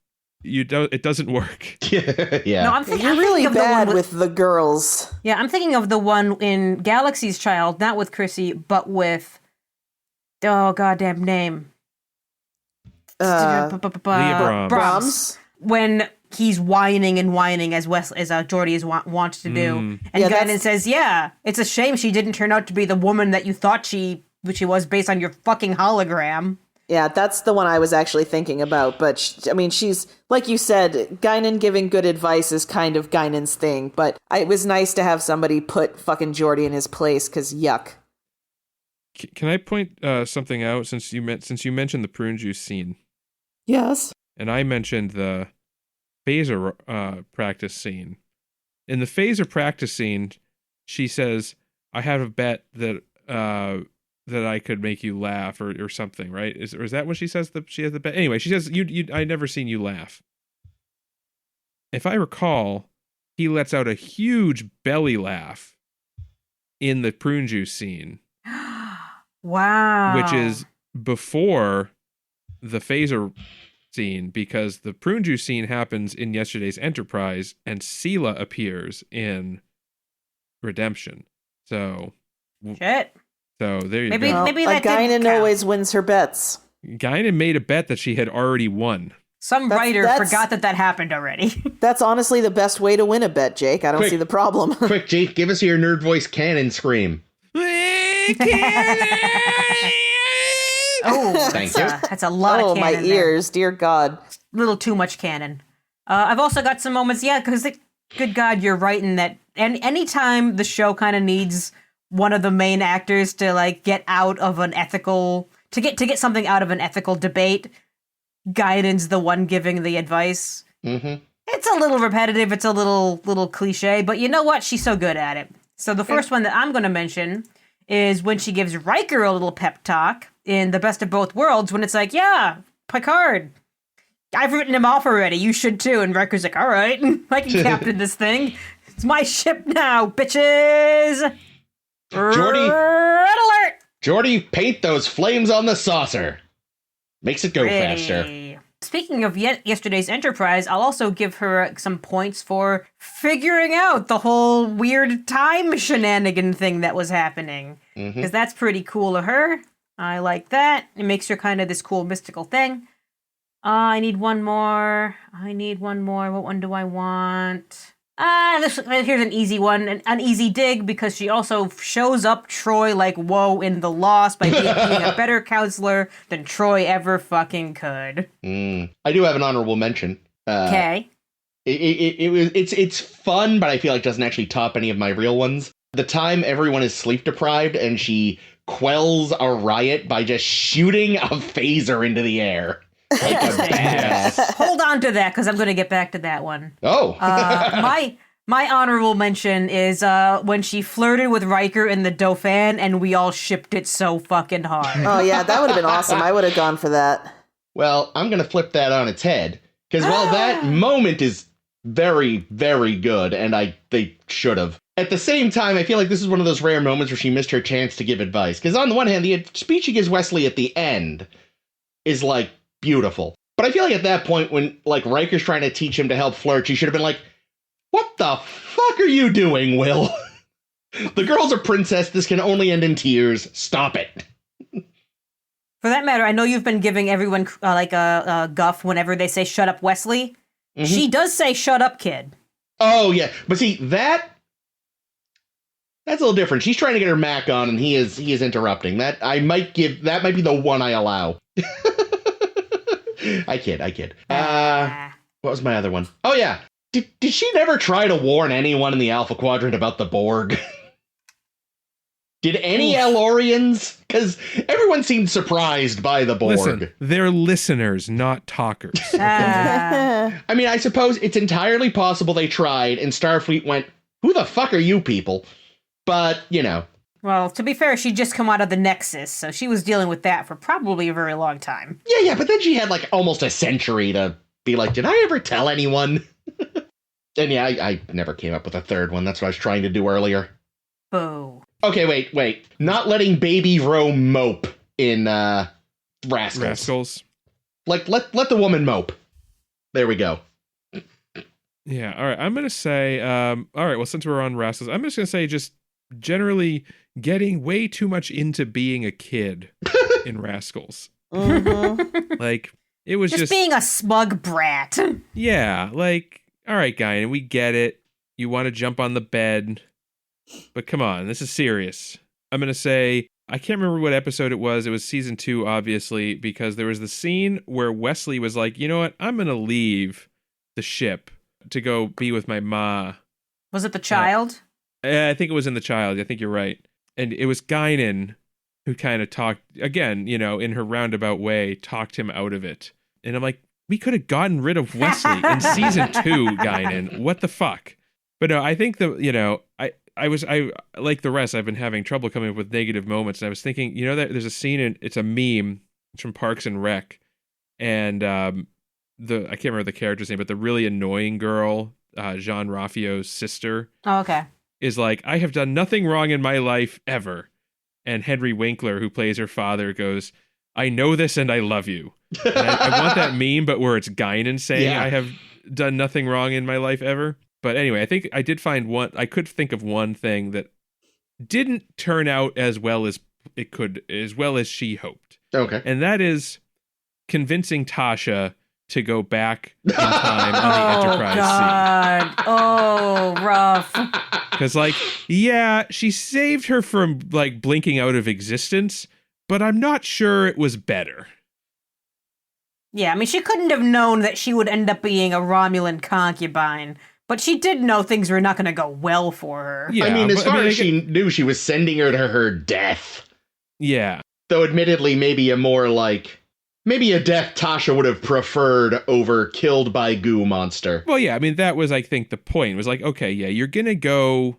it doesn't work. Yeah. No, I'm You're really thinking of the bad one with the girls. Yeah, I'm thinking of the one in Galaxy's Child, not with Chrissy, but with goddamn name. Leah Brahms. Brahms. When he's whining and whining as Geordi wants to do, and Yeah, Guinan says, "Yeah, it's a shame she didn't turn out to be the woman that you thought she was based on your fucking hologram." Yeah, that's the one I was actually thinking about. But she's like you said, Guinan giving good advice is kind of Guinan's thing. But it was nice to have somebody put fucking Geordi in his place because yuck. Can I point something out since you mentioned the prune juice scene? Yes. And I mentioned the phaser practice scene. In the phaser practice scene, she says, "I have a bet that I could make you laugh," or something, right? Is that what she says? That she has the bet. Anyway, she says, I never seen you laugh." If I recall, he lets out a huge belly laugh in the prune juice scene, Wow. which is before the phaser scene, because the prune juice scene happens in yesterday's Enterprise and Sela appears in Redemption. So shit. there you Maybe- go. Well, maybe a that didn't Guinan count. always wins her bets. Guinan made a bet that she had already won. Some That's- writer that's- forgot that happened already. That's honestly the best way to win a bet, Jake. I don't Quick. see the problem. Quick, Jake, give us your nerd voice canon scream. Oh, Thank that's a lot Oh, of my canon there. ears, dear God. Little too much canon. I've also got some moments, yeah, because good God, you're right in that. And anytime the show kind of needs one of the main actors to like get out of an ethical to get something out of an ethical debate. Guinan's the one giving the advice. Mm-hmm. It's a little repetitive. It's a little cliche, but you know what? She's so good at it. So the first one that I'm going to mention is when she gives Riker a little pep talk in The Best of Both Worlds, when it's like, yeah, Picard, I've written him off already. You should too. And Riker's like, all right, I can captain this thing. It's my ship now, bitches. Geordi, Red alert! Geordi, paint those flames on the saucer. Makes it go Pretty. faster. Speaking of yesterday's Enterprise, I'll also give her some points for figuring out the whole weird time shenanigan thing that was happening. Because that's pretty cool of her. I like that. It makes her kind of this cool mystical thing. I need one more. What one do I want? Here's an easy one, an easy dig, because she also shows up Troy like whoa in The Lost by being a better counselor than Troy ever fucking could. I do have an honorable mention. Okay. It's fun, but I feel like it doesn't actually top any of my real ones. The time everyone is sleep deprived and she quells a riot by just shooting a phaser into the air. Like a badass. Hold on to that, because I'm going to get back to that one. Oh. My honorable mention is when she flirted with Riker in the Dauphin, and we all shipped it so fucking hard. Oh, yeah, that would have been awesome. I would have gone for that. Well, I'm going to flip that on its head. Because while that moment is very, very good, and they should have. At the same time, I feel like this is one of those rare moments where she missed her chance to give advice. Because on the one hand, the speech she gives Wesley at the end is, like, beautiful. But I feel like at that point, when, like, Riker's trying to teach him to help flirt, she should have been like, what the fuck are you doing, Will? The girl's a princess. This can only end in tears. Stop it. For that matter, I know you've been giving everyone like a guff whenever they say "shut up, Wesley." Mm-hmm. She does say "shut up, kid." Oh yeah, but see that's a little different. She's trying to get her Mac on, and he is interrupting. That might be the one I allow. I kid. What was my other one? Oh yeah, did she never try to warn anyone in the Alpha Quadrant about the Borg? Did any Elorians? Because everyone seemed surprised by the Borg. Listen, they're listeners, not talkers. I mean, I suppose it's entirely possible they tried, and Starfleet went, who the fuck are you people? But, you know. Well, to be fair, she'd just come out of the Nexus, so she was dealing with that for probably a very long time. Yeah, but then she had, like, almost a century to be like, did I ever tell anyone? And yeah, I never came up with a third one. That's what I was trying to do earlier. Boo. Okay, wait. Not letting Baby Rome mope in Rascals. Like, let the woman mope. There we go. Yeah, all right. I'm going to say, all right, well, since we're on Rascals, I'm just going to say just generally getting way too much into being a kid in Rascals. Mm-hmm. Like, it was just being a smug brat. Yeah, like, all right, guy, and we get it. You want to jump on the bed. But come on, this is serious. I'm going to say, I can't remember what episode it was. It was season 2, obviously, because there was the scene where Wesley was like, you know what? I'm going to leave the ship to go be with my ma. Was it the child? I think it was in the child. I think you're right. And it was Guinan who kind of talked, again, you know, in her roundabout way, talked him out of it. And I'm like, we could have gotten rid of Wesley in season 2, Guinan. What the fuck? But no, I think I like the rest, I've been having trouble coming up with negative moments. And I was thinking, you know, that there's a scene it's a meme. It's from Parks and Rec. And I can't remember the character's name, but the really annoying girl, Jean Ralphio's sister. Oh, okay. Is like, I have done nothing wrong in my life ever. And Henry Winkler, who plays her father, goes, I know this and I love you. And I want that meme, but where it's Guinan saying, I have done nothing wrong in my life ever. But anyway, I think I did find one. I could think of one thing that didn't turn out as well as it could, as well as she hoped. Okay. And that is convincing Tasha to go back in time on the Enterprise scene. Oh, rough. Because, like, yeah, she saved her from, like, blinking out of existence, but I'm not sure it was better. Yeah, I mean, she couldn't have known that she would end up being a Romulan concubine. But she did know things were not going to go well for her. Yeah, I mean, as but, far as she knew, she was sending her to her death. Yeah. Though, admittedly, maybe a death Tasha would have preferred over killed by goo monster. Well, yeah, I mean, that was, I think, the point. It was like, okay, yeah, you're going to go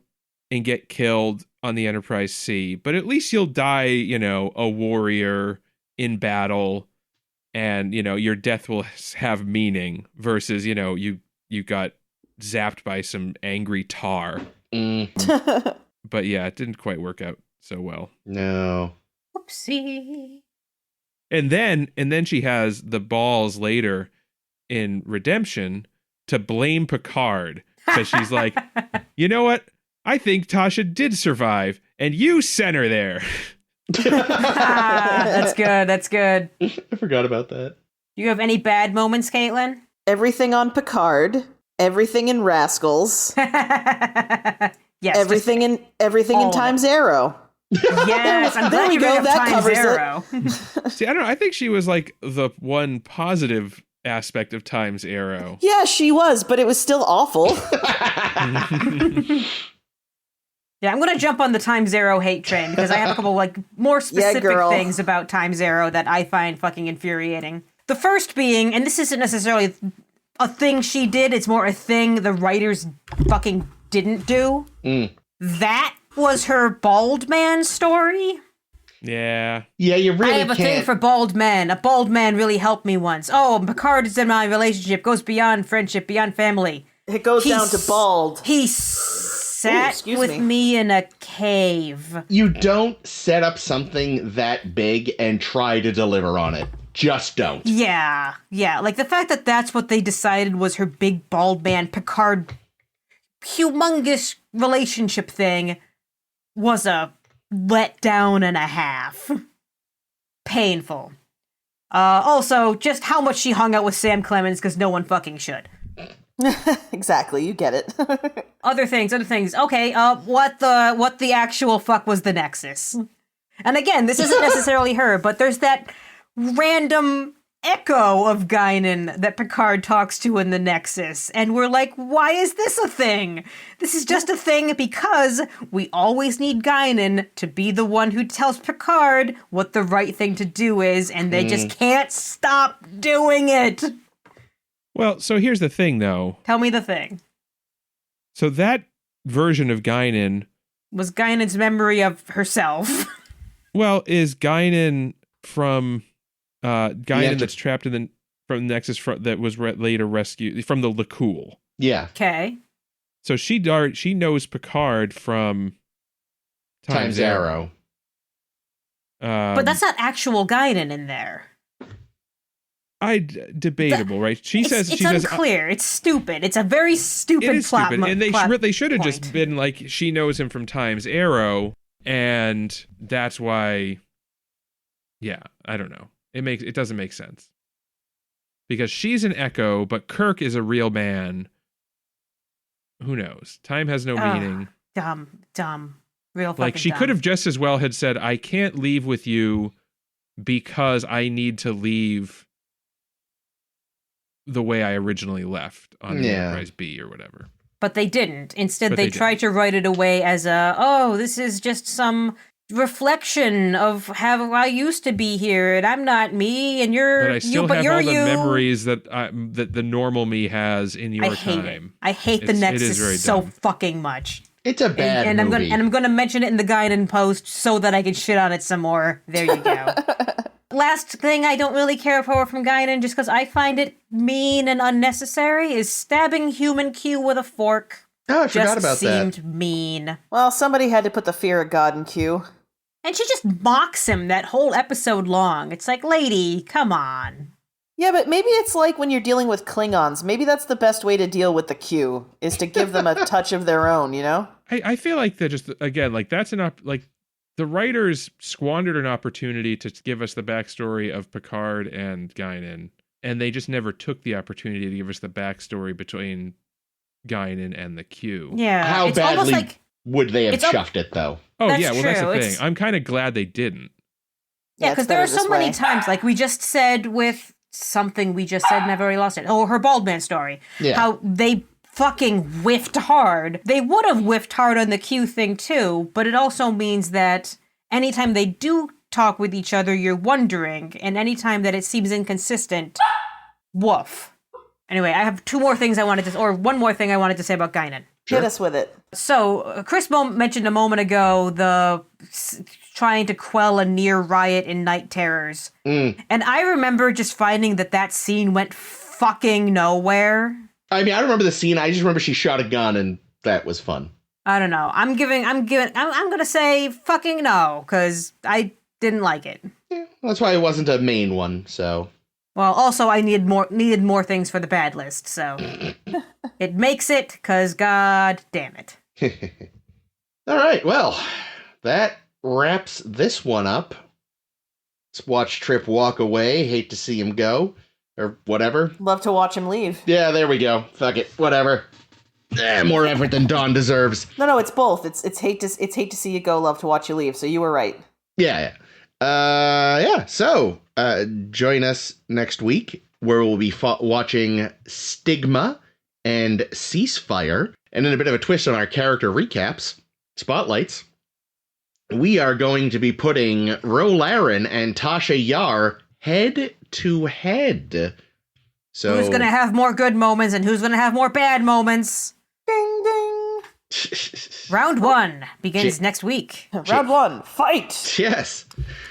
and get killed on the Enterprise C, but at least you'll die, a warrior in battle, and, your death will have meaning versus, you got zapped by some angry tar. But yeah, it didn't quite work out so well. No. Whoopsie. And then she has the balls later in Redemption to blame Picard because she's like, you know what? I think Tasha did survive, and you sent her there. That's good. That's good. I forgot about that. Do you have any bad moments, Caitlin? Everything on Picard. Everything in Rascals. Yes. everything in Times Arrow. Yes, I'm glad you bring up Times Arrow. See, I don't know. I think she was like the one positive aspect of Times Arrow. Yeah, she was, but it was still awful. Yeah, I'm going to jump on the Times Arrow hate train because I have a couple more specific things about Times Arrow that I find fucking infuriating. The first being, and this isn't necessarily a thing she did, it's more a thing the writers fucking didn't do. That was her bald man story. Yeah. Yeah, you really I have a can't. thing for bald men. A bald man really helped me once. Oh, Picard is in my relationship, goes beyond friendship, beyond family. It goes down to bald. He sat with me in a cave. You don't set up something that big and try to deliver on it. Just don't. Yeah. Like the fact that that's what they decided was her big bald man Picard humongous relationship thing was a letdown and a half. Painful. Also, just how much she hung out with Sam Clemens because no one fucking should. Exactly, you get it. Other things. Okay, what the actual fuck was the Nexus? And again, this isn't necessarily her, but there's that random echo of Guinan that Picard talks to in the Nexus. And we're like, why is this a thing? This is just a thing because we always need Guinan to be the one who tells Picard what the right thing to do is, and they just can't stop doing it. Well, so here's the thing, though. Tell me the thing. So that version of Guinan was Guinan's memory of herself. Well, is Guinan from Guinan that's trapped from the Nexus that was later rescued from the Lacool. Yeah. Okay. So she knows Picard from Times Arrow. But that's not actual Guinan in there. Debatable, right? She says it's unclear. It's stupid. It's a very stupid it is plot. Stupid. And they should have point. just been like, she knows him from Times Arrow, and that's why. Yeah, I don't know. It doesn't make sense because she's an echo, but Kirk is a real man. Who knows? Time has no meaning. Dumb, real fucking like she dumb. could have just as well had said, "I can't leave with you because I need to leave the way I originally left on the Enterprise B or whatever." But they didn't. Instead, they tried to write it away as this is just some reflection of how I used to be here, and I'm not me, and you're. But I still have all the memories that the normal me has in your time. I hate the Nexus so fucking much. It's a bad movie. I'm gonna mention it in the Guinan post so that I can shit on it some more. There you go. Last thing I don't really care for from Guinan, just because I find it mean and unnecessary, is stabbing human Q with a fork. Oh, I forgot about that. Just seemed mean. Well, somebody had to put the fear of God in Q. And she just mocks him that whole episode long. It's like, lady, come on. Yeah, but maybe it's like when you're dealing with Klingons. Maybe that's the best way to deal with the Q, is to give them a touch of their own, you know? I feel like that just, again, like that's the writers squandered an opportunity to give us the backstory of Picard and Guinan, and they just never took the opportunity to give us the backstory between Guinan and the Q. Yeah. How badly would they have chuffed it, though? Oh, that's yeah, well, true. that's the thing. I'm kind of glad they didn't. Yeah, because there are so many times, like we just said with something we just said and I've already lost it. Oh, her bald man story. Yeah. How they fucking whiffed hard. They would have whiffed hard on the Q thing too, but it also means that anytime they do talk with each other, you're wondering, and anytime that it seems inconsistent, woof. Anyway, I have one more thing I wanted to say about Guinan. Hit us with it. So, Chris mentioned a moment ago trying to quell a near riot in Night Terrors. And I remember just finding that scene went fucking nowhere. I mean, I remember the scene. I just remember she shot a gun, and that was fun. I don't know. I'm gonna say fucking no, because I didn't like it. Yeah, that's why it wasn't a main one, so... Well, also, I needed more things for the bad list, so... It makes it, because god damn it. All right, well, that wraps this one up. Let's watch Trip walk away. Hate to see him go. Or whatever. Love to watch him leave. Yeah, there we go. Fuck it. Whatever. More effort than Dawn deserves. No, it's both. It's hate to see you go, love to watch you leave. So you were right. Yeah. So, join us next week where we'll be watching Stigma and Ceasefire. And in a bit of a twist on our character recaps, spotlights, we are going to be putting Rolaren and Tasha Yar head to head. So who's going to have more good moments and who's going to have more bad moments? Ding, ding. Round 1 begins next week. Round 1, fight! Yes.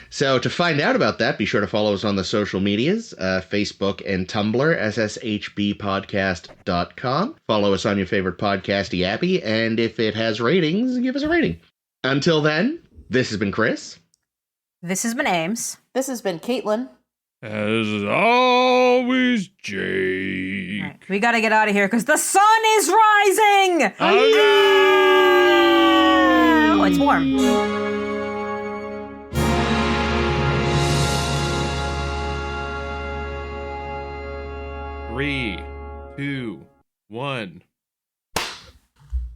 So to find out about that, be sure to follow us on the social medias, Facebook and Tumblr, sshbpodcast.com. Follow us on your favorite podcasty appy, and if it has ratings, give us a rating. Until then, this has been Chris. This has been Ames. This has been Caitlin. As always, Jake. Right, we gotta get out of here because the sun is rising! Oh, it's warm. 3, 2, 1.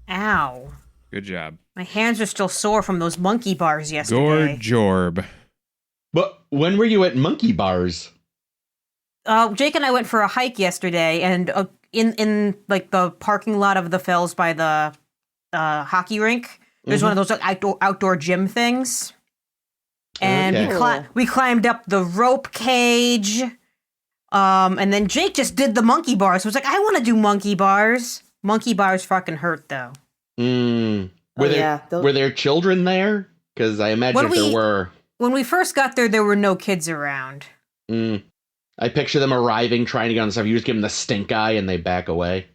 Ow. Good job. My hands are still sore from those monkey bars yesterday. Gorjorb. But when were you at Monkey Bars? Jake and I went for a hike yesterday, and in like the parking lot of the Fells by the hockey rink, there's one of those like, outdoor gym things. And we climbed up the rope cage. And then Jake just did the monkey bars. So I was like, I want to do monkey bars. Monkey bars fucking hurt though. Were there children there? Because I imagine there were. When we first got there were no kids around. I picture them arriving, trying to get on the stuff. You just give them the stink eye and they back away.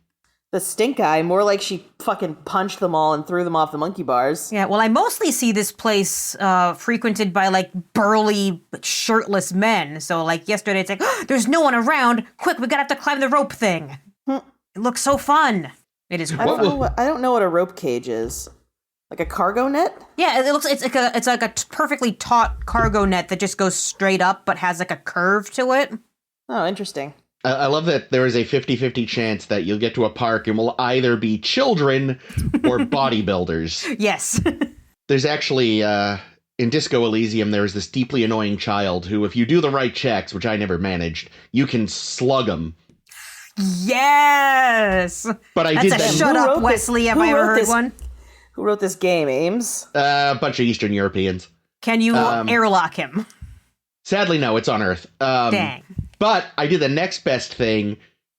The stink eye, more like she fucking punched them all and threw them off the monkey bars. Yeah, well, I mostly see this place frequented by, like, burly, shirtless men. So, like, yesterday it's like, oh, there's no one around. Quick, we gotta have to climb the rope thing. It looks so fun. It is. I don't know what a rope cage is. Like a cargo net? Yeah, it's like a perfectly taut cargo net that just goes straight up but has, like, a curve to it. Oh, interesting. I love that there is a 50-50 chance that you'll get to a park and will either be children or bodybuilders. Yes. There's actually, in Disco Elysium, there's this deeply annoying child who, if you do the right checks, which I never managed, you can slug him. Yes! But That's a shut up, Wesley. Have I ever heard one? Who wrote this game, Ames? A bunch of Eastern Europeans. Can you airlock him? Sadly, no, it's on Earth. Dang. But I did the next best thing,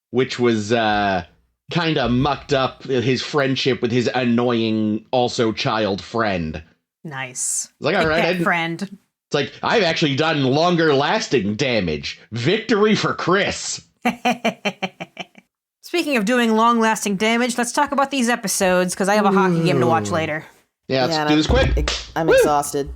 which was kind of mucked up his friendship with his annoying, also child friend. Nice. It's like, all right, friend. It's like, I've actually done longer lasting damage. Victory for Chris. Speaking of doing long lasting damage, let's talk about these episodes, because I have a hockey game to watch later. Yeah, let's do this quick. I'm exhausted.